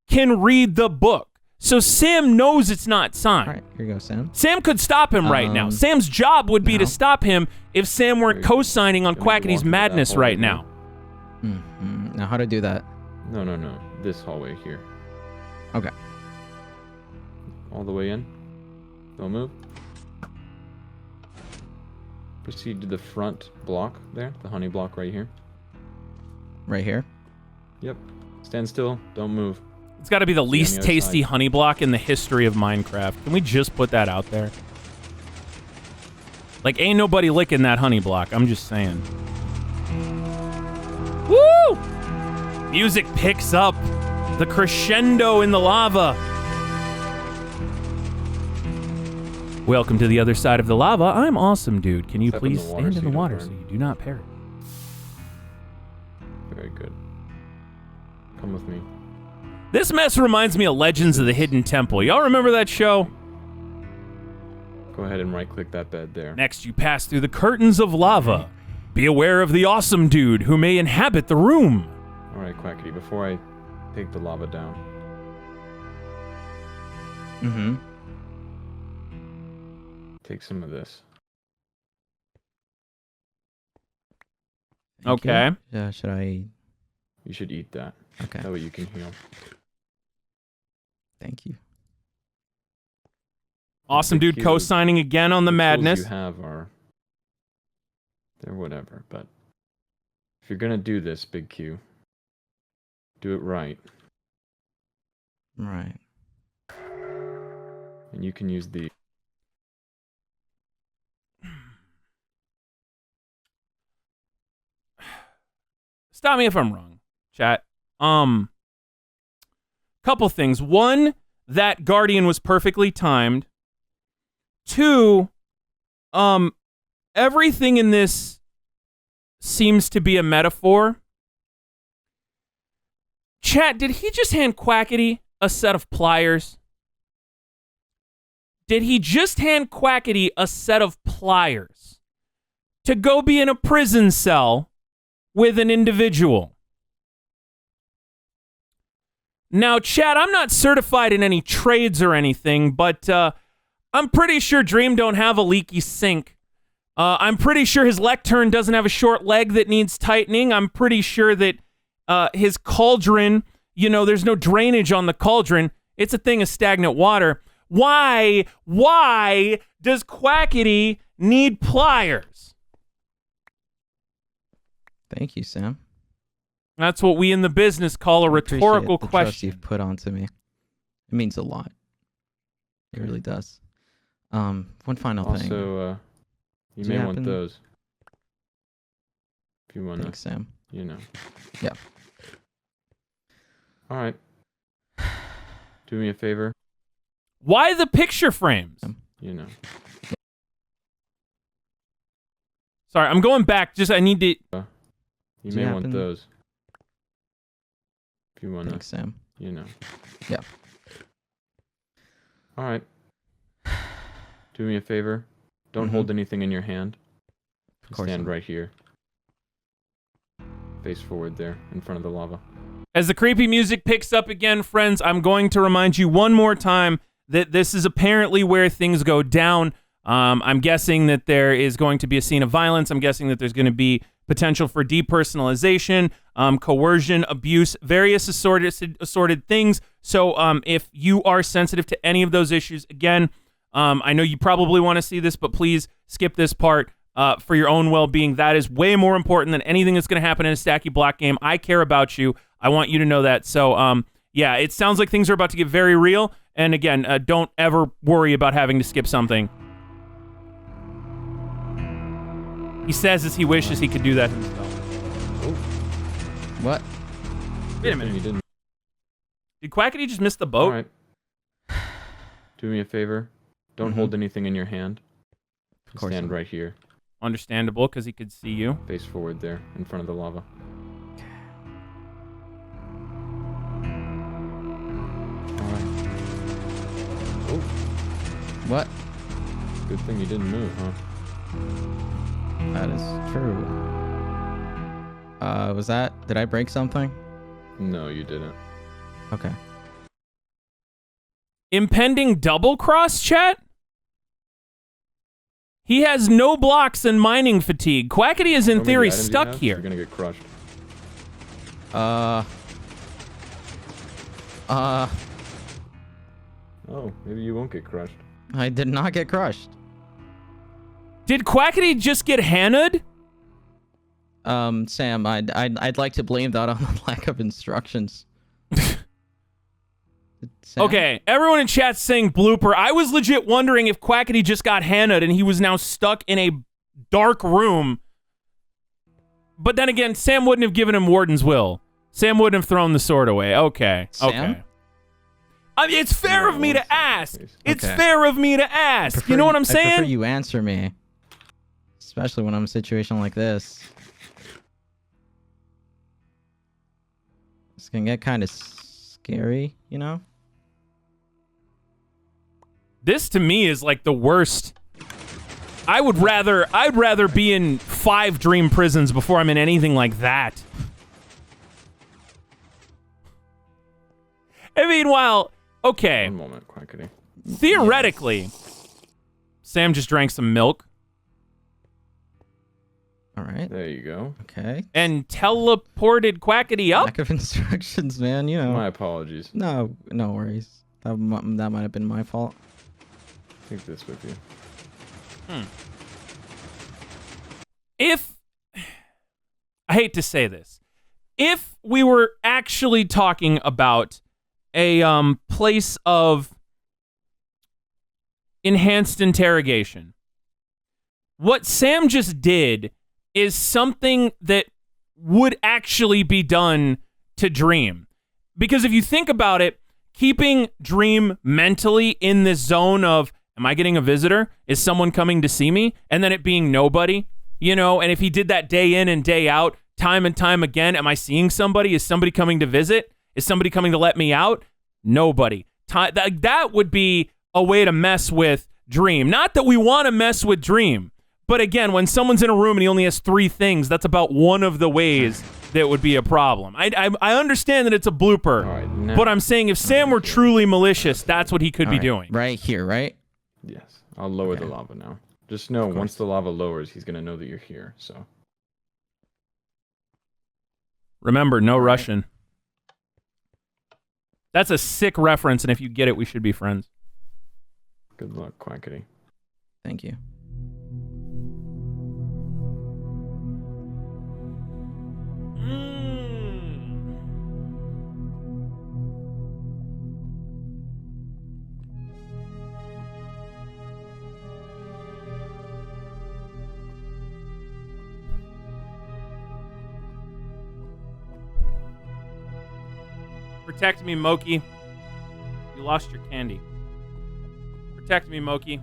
can read the book. So Sam knows it's not signed. All right, here you go, Sam. Sam could stop him right now. Sam's job would be to stop him if Sam weren't co-signing on Quackity's madness right now. Mm-hmm. Now, how to do that? No. This hallway here. Okay. All the way in. Don't move. Proceed to the front block there, the honey block right here. Right here? Yep. Stand still. Don't move. It's got to be the least other tasty side. honey block in the history of Minecraft. Can we just put that out there? Like, ain't nobody licking that honey block. I'm just saying. Woo! Music picks up. The crescendo in the lava. Welcome to the other side of the lava. I'm awesome, dude. Can you Step in please the water stand in so the you water don't so burn. you do not perish? Very good. Come with me. This mess reminds me of Legends of the Hidden Temple. Y'all remember that show? Go ahead and right-click that bed there. Next, you pass through the curtains of lava. Be aware of the awesome dude who may inhabit the room. All right, Quackity. Before I take the lava down, Mm-hmm. take some of this. Okay. Yeah, should I? You should eat that. Okay. That way you can heal. Thank you. Awesome The dude cube- co-signing again on the tools madness. you have are... They're whatever, but... If you're gonna do this, Big Q, do it right. Right. And you can use the... Stop me if I'm wrong, chat. Couple things. One, that Guardian was perfectly timed. Two, everything in this seems to be a metaphor. Chat, did he just hand Quackity a set of pliers? Did he just hand Quackity a set of pliers to go be in a prison cell with an individual? Now, chat, I'm not certified in any trades or anything, but I'm pretty sure Dream don't have a leaky sink. I'm pretty sure his lectern doesn't have a short leg that needs tightening. I'm pretty sure that his cauldron, you know, there's no drainage on the cauldron. It's a thing of stagnant water. Why does Quackity need pliers? Thank you, Sam. That's what we in the business call a I appreciate rhetorical the trust question. you've put onto me. It means a lot. It really does. One final thing. Also, you Do you may want happen- those. If you want to, Thanks, Sam. you know. Yeah. All right. Do me a favor. Why the picture frames? You know. Sorry, I'm going back. Just I need to. You Do may you want happen- those. If you want to, Thanks, Sam. you know. Yeah. All right. Do me a favor. Don't hold anything in your hand. Of course Stand not. right here. Face forward there, in front of the lava. As the creepy music picks up again, friends, I'm going to remind you one more time that this is apparently where things go down. I'm guessing that there is going to be a scene of violence. I'm guessing that there's going to be potential for depersonalization, coercion, abuse, various assorted things. So if you are sensitive to any of those issues, again, I know you probably want to see this, but please skip this part for your own well-being. That is way more important than anything that's going to happen in a Stacky Block game. I care about you. I want you to know that. So, yeah, it sounds like things are about to get very real. And again, don't ever worry about having to skip something. He says as he wishes he could do that himself. Oh. What? Wait a minute. You didn't. Did Quackity just miss the boat? All right. Do me a favor. Don't hold anything in your hand. Of course Stand not. right here. Understandable, because he could see you. Face forward there, in front of the lava. Alright. Oh, What? good thing you didn't move, huh? That is true. Was that... Did I break something? No, you didn't. Okay. Impending double cross, chat? He has no blocks and mining fatigue. Quackity is in How many theory items do you stuck have? here. You're gonna get crushed. Oh, maybe you won't get crushed. I did not get crushed. Did Quackity just get Hannah'd? Sam, I'd like to blame that on the lack of instructions. Sam? Okay, everyone in chat's saying blooper. I was legit wondering if Quackity just got Hannah'd and he was now stuck in a dark room. But then again, Sam wouldn't have given him Warden's Will. Sam wouldn't have thrown the sword away. Okay, Sam? okay. I mean, it's fair of me to ask. It's Okay. fair of me to ask. You know what I'm I prefer saying? you answer me. Especially when I'm in a situation like this. It's gonna get kind of scary, you know? This to me is like the worst. I'd rather be in 5 dream prisons before I'm in anything like that. I mean, while, okay, One moment, Quackity. theoretically, Sam just drank some milk All right. There you go. Okay. and teleported Quackity up. Lack of instructions, man. You know. My apologies. No worries. That might have been my fault. Take this with you. If, I hate to say this, if we were actually talking about a place of enhanced interrogation, what Sam just did is something that would actually be done to Dream. Because if you think about it, keeping Dream mentally in this zone of, am I getting a visitor? Is someone coming to see me? And then it being nobody, you know, and if he did that day in and day out, time and time again, am I seeing somebody? Is somebody coming to visit? Is somebody coming to let me out? Nobody. That would be a way to mess with Dream. Not that we want to mess with Dream, but again, when someone's in a room and he only has 3 things, that's about one of the ways that would be a problem. I understand that it's a blooper, All right, now. but I'm saying if Sam were truly malicious, that's what he could be doing. Right here, right? Yes, I'll lower the lava now. Just know, once the lava lowers, he's gonna know that you're here. So. Remember, no Russian. That's a sick reference, and if you get it, we should be friends. Good luck, Quackity. Thank you. Protect me, Moki. You lost your candy. Protect me, Moki.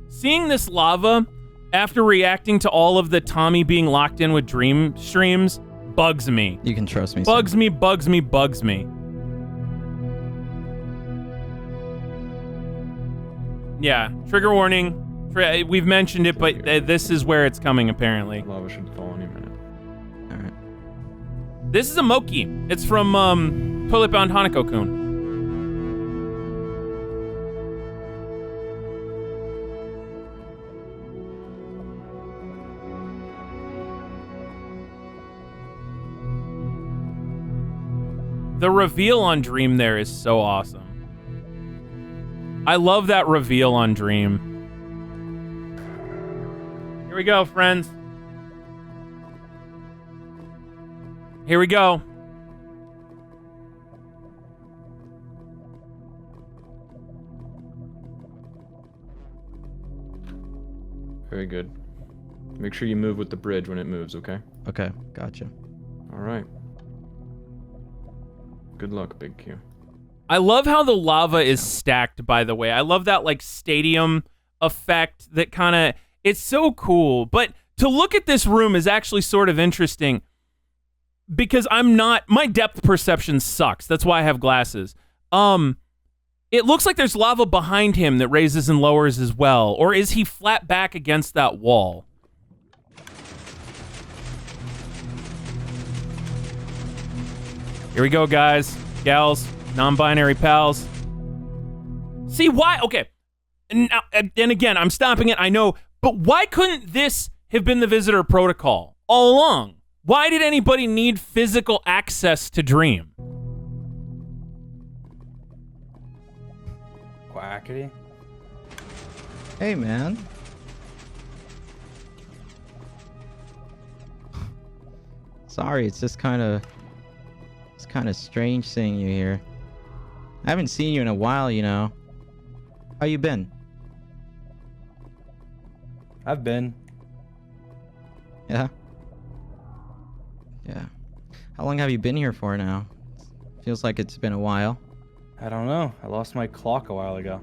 Seeing this lava after reacting to all of the Tommy being locked in with Dream streams bugs me. You can trust me. Bugs Sam. me, bugs me, bugs me. Yeah, trigger warning. We've mentioned it, but this is where it's coming, apparently. Lava should fall any minute. All right. This is a Moki. It's from Toilet Bound Hanako-kun. The reveal on Dream there is so awesome. I love that reveal on Dream. Here we go, friends. Here we go. Very good. Make sure you move with the bridge when it moves, okay? Okay, gotcha. All right. Good luck, Big Q. I love how the lava is stacked, by the way. I love that, like, stadium effect that kind of... It's so cool. But to look at this room is actually sort of interesting because I'm not... My depth perception sucks. That's why I have glasses. It looks like there's lava behind him that raises and lowers as well. Or is he flat back against that wall? Here we go, guys, gals, non-binary pals. See, why? Okay. And again, I'm stopping it, I know. But why couldn't this have been the visitor protocol all along? Why did anybody need physical access to Dream? Quackity? Hey, man. Sorry, it's just kind of strange seeing you here. I haven't seen you in a while, you know. How you been? I've been. Yeah? Yeah. How long have you been here for now? Feels like it's been a while. I don't know. I lost my clock a while ago.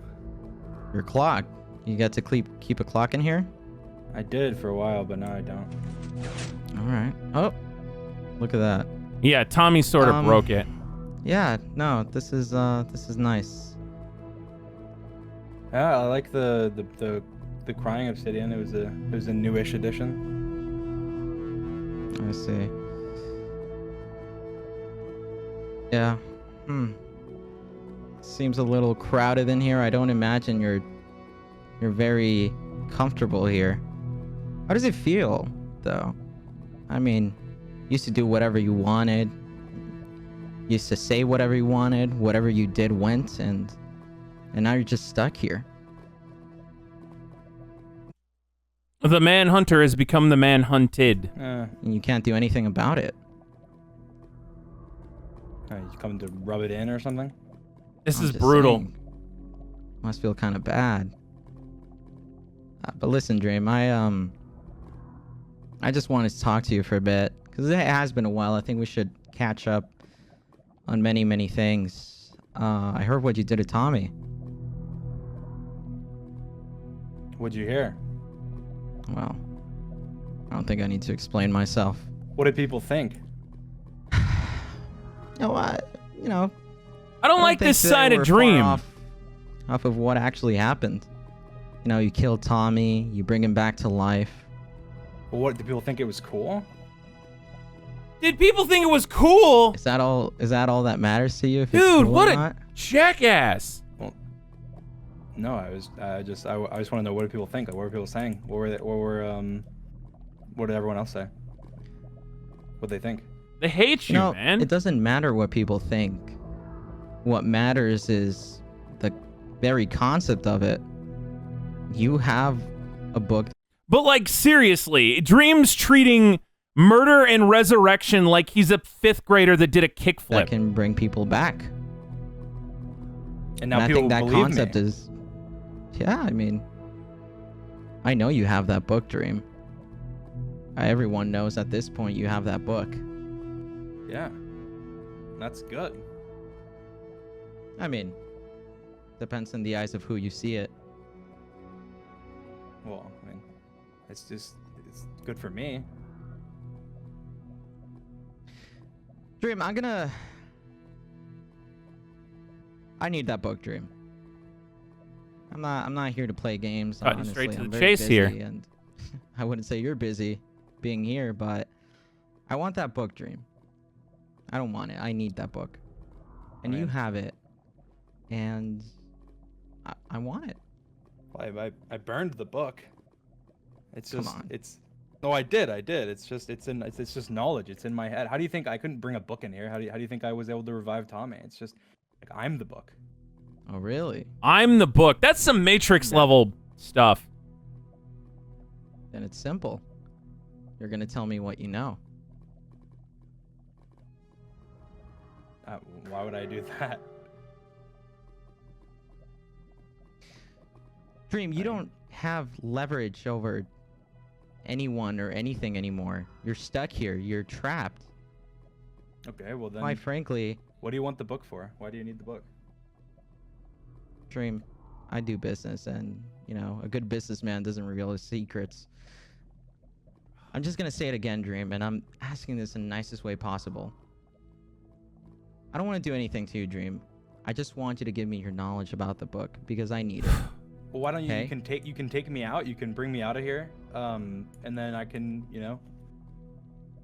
Your clock? You got to keep a clock in here? I did for a while, but now I don't. Alright. Oh! Look at that. Yeah, Tommy sort of broke it. Yeah, no, this is nice. Yeah, I like the crying obsidian. It was a newish addition. I see. Yeah. Seems a little crowded in here. I don't imagine you're very comfortable here. How does it feel, though? I mean, used to do whatever you wanted. Used to say whatever you wanted. Whatever you did went, and now you're just stuck here. The manhunter has become the man hunted. And you can't do anything about it. You coming to rub it in or something? This I'm is just brutal. saying. Must feel kind of bad. But listen, Dream, I just wanted to talk to you for a bit because it has been a while. I think we should catch up on many things. I heard what you did to Tommy. What'd you hear? Well, I don't think I need to explain myself. What did people think? I I don't like think this that side we're of far Dream. off of what actually happened. You know, you killed Tommy, you bring him back to life. Well, what did people think it was cool? Did people think it was cool? Is that all that matters to you? If it's Dude, cool what or a not? jackass. No, I just want to know, what did people think? Like, what were people saying? What did everyone else say? What they think? They hate you, No, man. it doesn't matter what people think. What matters is the very concept of it. You have a book. But, like, seriously, Dream's treating murder and resurrection like he's a 5th grader that did a That kickflip. can bring people back. And now I people think that believe concept me. is... Yeah, I mean... I know you have that book, Dream. Everyone knows at this point you have that book. Yeah, that's good. I mean... Depends in the eyes of who you see it. Well, I mean, it's good for me. Dream, I need that book, Dream. I'm not here to play games. Cutting Honestly, straight to I'm the very chase busy, here. and I wouldn't say you're busy being here, but I want that book, Dream. I don't want it. I need that book, and you have it, and I want it. Well, I burned the book. It's Come just on. it's. No, I did. It's just it's just knowledge. It's in my head. How do you think I couldn't bring a book in here? How do you think I was able to revive Tommy? It's just like I'm the book. Oh, really? I'm the book. That's some Matrix level stuff. Then it's simple. You're gonna tell me what you know. Why would I do that? Dream, you don't have leverage over anyone or anything anymore. You're stuck here. You're trapped. Okay, well then. Quite frankly, What do you want the book for? Why do you need the book? Dream, I do business, and you know, a good businessman doesn't reveal his secrets. I'm just gonna say it again, Dream, and I'm asking this in the nicest way possible. I don't want to do anything to you, Dream. I just want you to give me your knowledge about the book because I need it. Well, why don't you? Okay. You can take me out. You can bring me out of here. And then I can,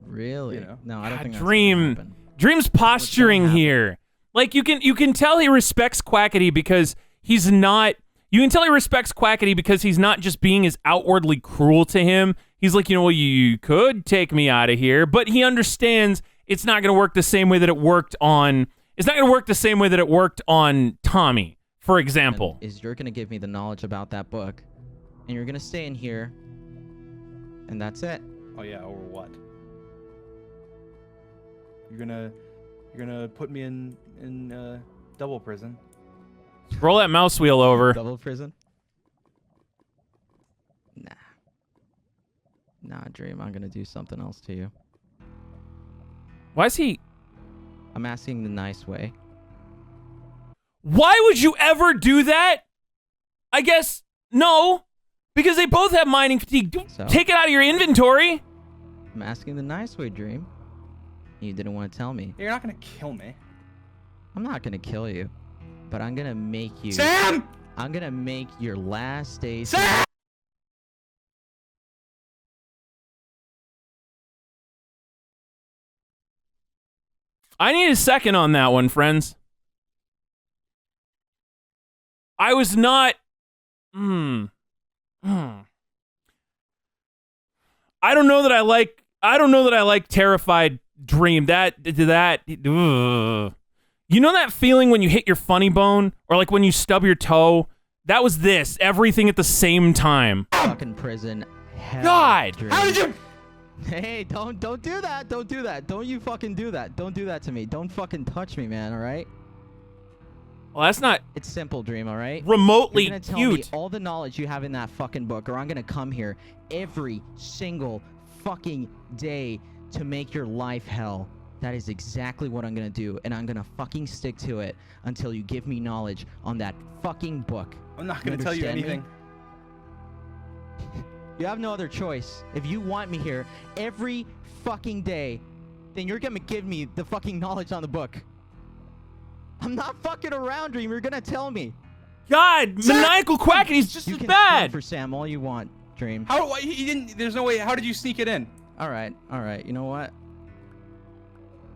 Really? You know. No, I don't God, think Dream. that's gonna happen. Dream's posturing happen? here. Like you can tell he respects Quackity because he's not. You can tell he respects Quackity because he's not just being as outwardly cruel to him. He's like, well, you could take me out of here, but he understands it's not going to work the same way that it worked on. It's not going to work the same way that it worked on Tommy, for example. Is you're gonna give me the knowledge about that book, and you're gonna stay in here, and that's it. Oh yeah, or what? You're gonna put me in double prison. Roll that mouse wheel over. Double prison? Nah, Dream, I'm gonna do something else to you. Why is he? I'm asking the nice way. Why would you ever do that? I guess no, because they both have mining fatigue. So? Take it out of your inventory. I'm asking the nice way, Dream. You didn't want to tell me. You're not gonna kill me. I'm not gonna kill you, but I'm gonna make you. Sam! I'm gonna make your last days. Sam! I need a second on that one, friends. I was not. I don't know that I like. I don't know that I like terrified Dream. That. Ugh. You know that feeling when you hit your funny bone, or like when you stub your toe? That was this. Everything at the same time. Fucking prison. Hell, God! Dream. How did you? Hey, don't do that. Don't do that. Don't you fucking do that. Don't do that to me. Don't fucking touch me, man. All right. Well, that's not It's simple, Dream. All right. remotely You're gonna tell me cute. all the knowledge you have in that fucking book, or I'm gonna come here every single fucking day to make your life hell. That is exactly what I'm gonna do, and I'm gonna fucking stick to it until you give me knowledge on that fucking book. I'm not gonna tell you understand me? anything. You have no other choice. If you want me here every fucking day, then you're gonna give me the fucking knowledge on the book. I'm not fucking around, Dream. You're gonna tell me. God, maniacal Quackity's just You as can bad. stand for Sam all you want, Dream. How? He didn't. There's no way. How did you sneak it in? All right. You know what?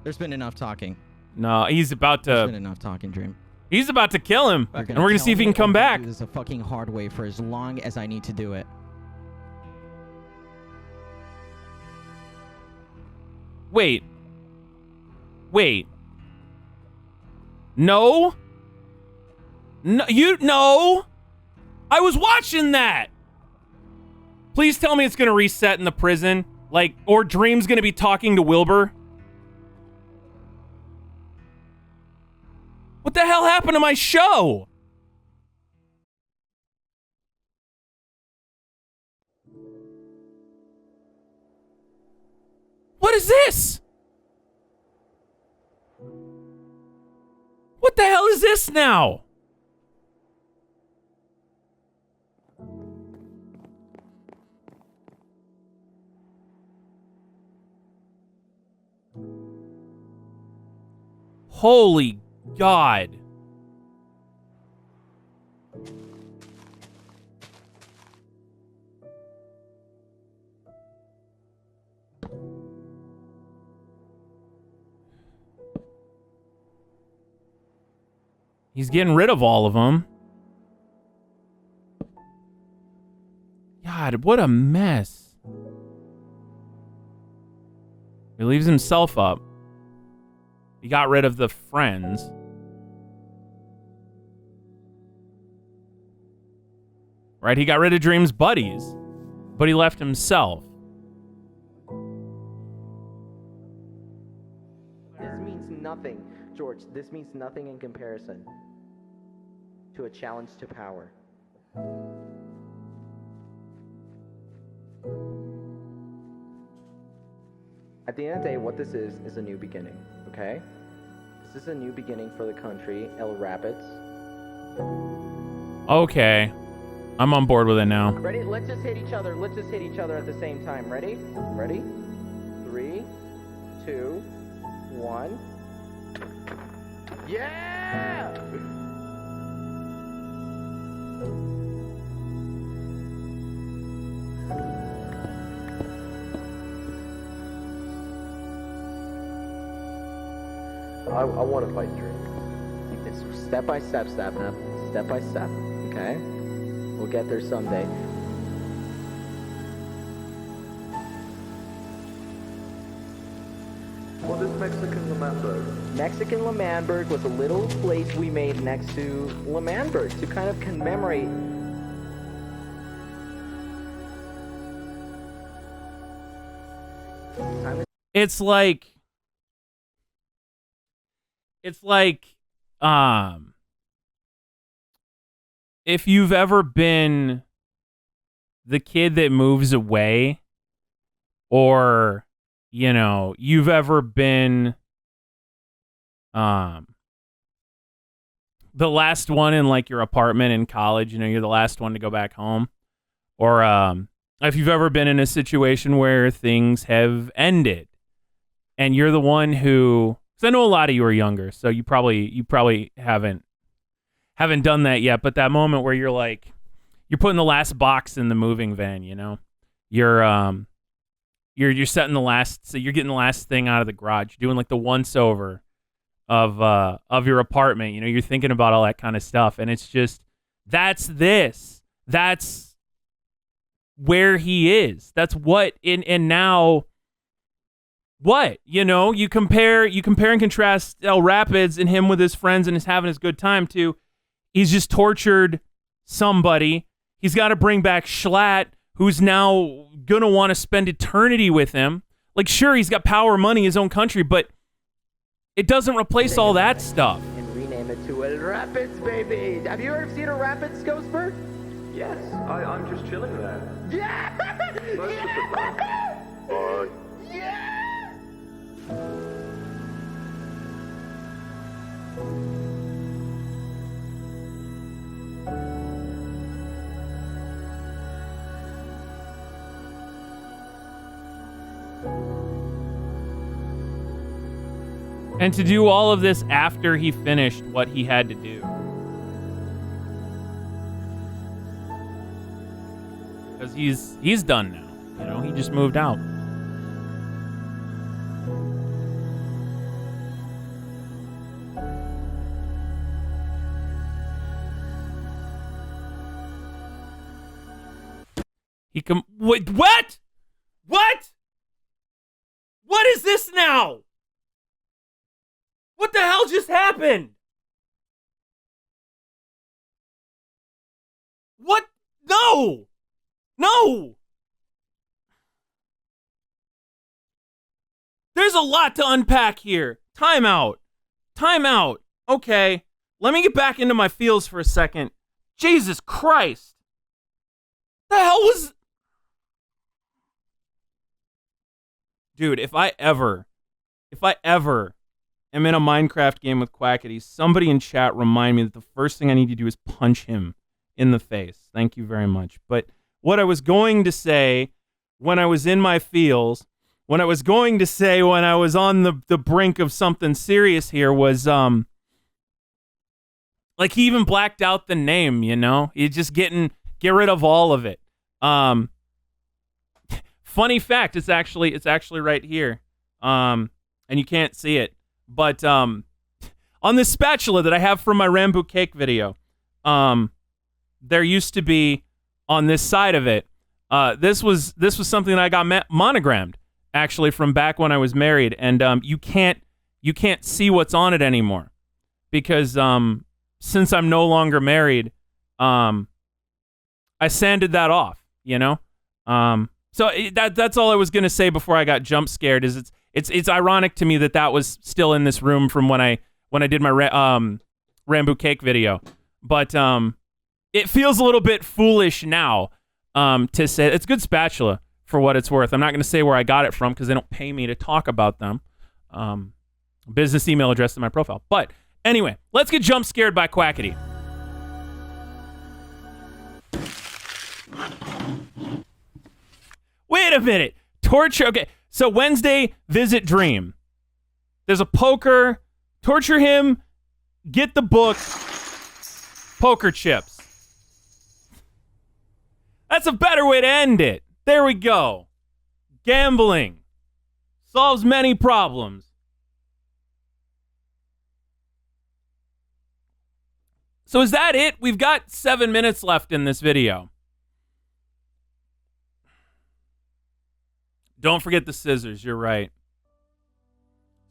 There's been enough talking. No, he's about There's been to. enough talking, Dream. He's about to kill him, You're and we're gonna tell see if he me, can come I'm gonna back. do this a fucking hard way for as long as I need to do it. Wait. No. No. I was watching that. Please tell me it's gonna reset in the prison, like, or Dream's gonna be talking to Wilbur. What the hell happened to my show? What is this? What the hell is this now? Holy God. He's getting rid of all of them. God, what a mess. He leaves himself up. He got rid of the friends. Right? He got rid of Dream's buddies, but he left himself. This means nothing, George. This means nothing in comparison to a challenge to power. At the end of the day, what this is a new beginning, okay? This is a new beginning for the country, El Rapids. Okay. I'm on board with it now. Ready? Let's just hit each other. Let's just hit each other at the same time. Ready? Ready? 3, 2, 1. Yeah! I want to fight Dream. It's step by step, step by step, okay? We'll get there someday. What is Mexican Lemanberg? Mexican Lemanberg was a little place we made next to Lemanberg to kind of commemorate. It's like if you've ever been the kid that moves away, or you've ever been the last one in like your apartment in college, you're the last one to go back home, or if you've ever been in a situation where things have ended and you're the one who, because I know a lot of you are younger, so you probably haven't done that yet, but that moment where you're putting the last box in the moving van, you're setting the last, so you're getting the last thing out of the garage, doing like the once over of your apartment, you're thinking about all that kind of stuff, and it's just, that's where he is. That's what and now what? You compare and contrast El Rapids and him with his friends and is having his good time to he's just tortured somebody. He's got to bring back Schlatt, who's now gonna want to spend eternity with him. Like, sure, he's got power, money, his own country, but it doesn't replace all that stuff. And rename it to El Rapids, baby. Have you ever seen a Rapids, Ghostbird? Yes, I'm just chilling there. Yeah! Most of the time. But Yeah! And to do all of this after he finished what he had to do. Because he's done now. He just moved out. Wait, what? What? What is this now? What the hell just happened? What? No! No! There's a lot to unpack here. Time out. Okay, let me get back into my feels for a second. Jesus Christ. The hell was... Dude, if I ever am in a Minecraft game with Quackity, somebody in chat remind me that the first thing I need to do is punch him in the face. Thank you very much. But what I was going to say when I was in my feels, when I was on the brink of something serious here was, like, he even blacked out the name, He's just get rid of all of it. Funny fact, it's actually right here. And you can't see it. But On this spatula that I have from my Rambo cake video, there used to be on this side of it. This was something that I got monogrammed actually from back when I was married, and you can't see what's on it anymore because since I'm no longer married, I sanded that off. You know, so that's all I was gonna say before I got jump scared. Is it's ironic to me that was still in this room from when I did my Rambo cake video, but it feels a little bit foolish now to say it's a good spatula for what it's worth. I'm not gonna say where I got it from because they don't pay me to talk about them. Business email address in my profile, but anyway, let's get jump scared by Quackity. Wait a minute. Torture. Okay. So Wednesday, visit Dream. There's a poker. Torture him. Get the book. Poker chips. That's a better way to end it. There we go. Gambling solves many problems. So is that it? We've got 7 minutes left in this video. Don't forget the scissors, you're right.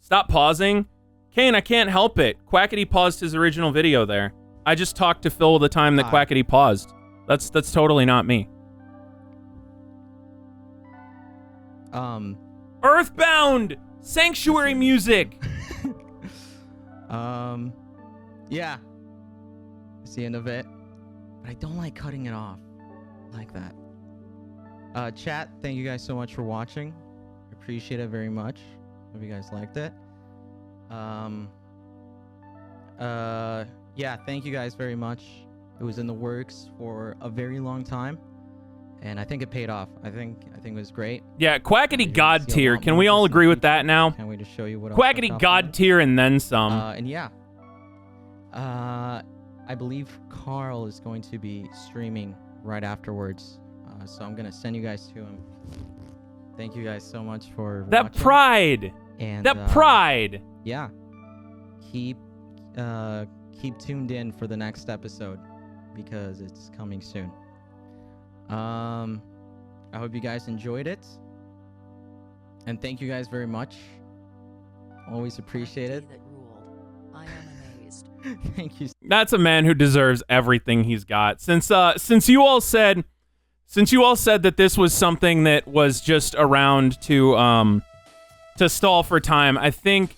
Stop pausing. Kane, I can't help it. Quackity paused his original video there. I just talked to Phil the time that Quackity paused. That's totally not me. Earthbound! Sanctuary music! Yeah. It's the end of it. But I don't like cutting it off like that. Chat, thank you guys so much for watching. Appreciate it very much. Hope you guys liked it. Yeah, thank you guys very much. It was in the works for a very long time, and I think it paid off. I think it was great. Yeah, Quackity God tier. Can we all agree with that now? Can't wait to show you what Quackity God tier and then some. And yeah. I believe Carl is going to be streaming right afterwards. So I'm gonna send you guys to him. Thank you guys so much for that watching. pride. And that pride. Yeah. Keep tuned in for the next episode because it's coming soon. I hope you guys enjoyed it. And thank you guys very much. Always appreciate it. I am amazed. Thank you. That's a man who deserves everything he's got. Since you all said that this was something that was just around to stall for time, I think,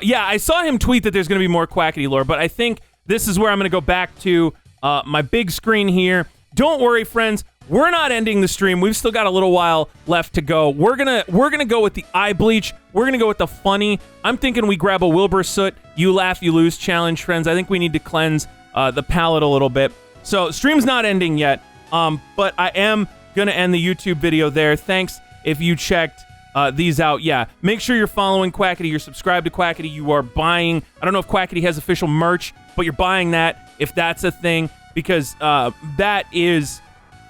yeah, I saw him tweet that there's going to be more Quackity lore, but I think this is where I'm going to go back to my big screen here. Don't worry, friends. We're not ending the stream. We've still got a little while left to go. We're gonna go with the eye bleach. We're gonna go with the funny. I'm thinking we grab a Wilbur Soot, you laugh, you lose challenge, friends. I think we need to cleanse the palate a little bit. So stream's not ending yet. But I am going to end the YouTube video there. Thanks if you checked these out. Yeah, make sure you're following Quackity. You're subscribed to Quackity. You are buying. I don't know if Quackity has official merch, but you're buying that if that's a thing, because that is,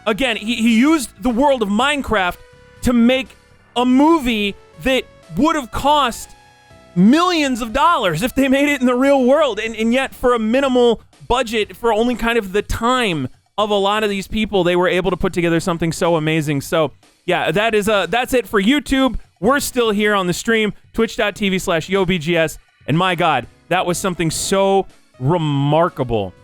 again, he used the world of Minecraft to make a movie that would have cost millions of dollars if they made it in the real world. And yet for a minimal budget, for only kind of the time of a lot of these people, they were able to put together something so amazing. So yeah, that's it for YouTube. We're still here on the stream, twitch.tv/YoBGS. And my God, that was something so remarkable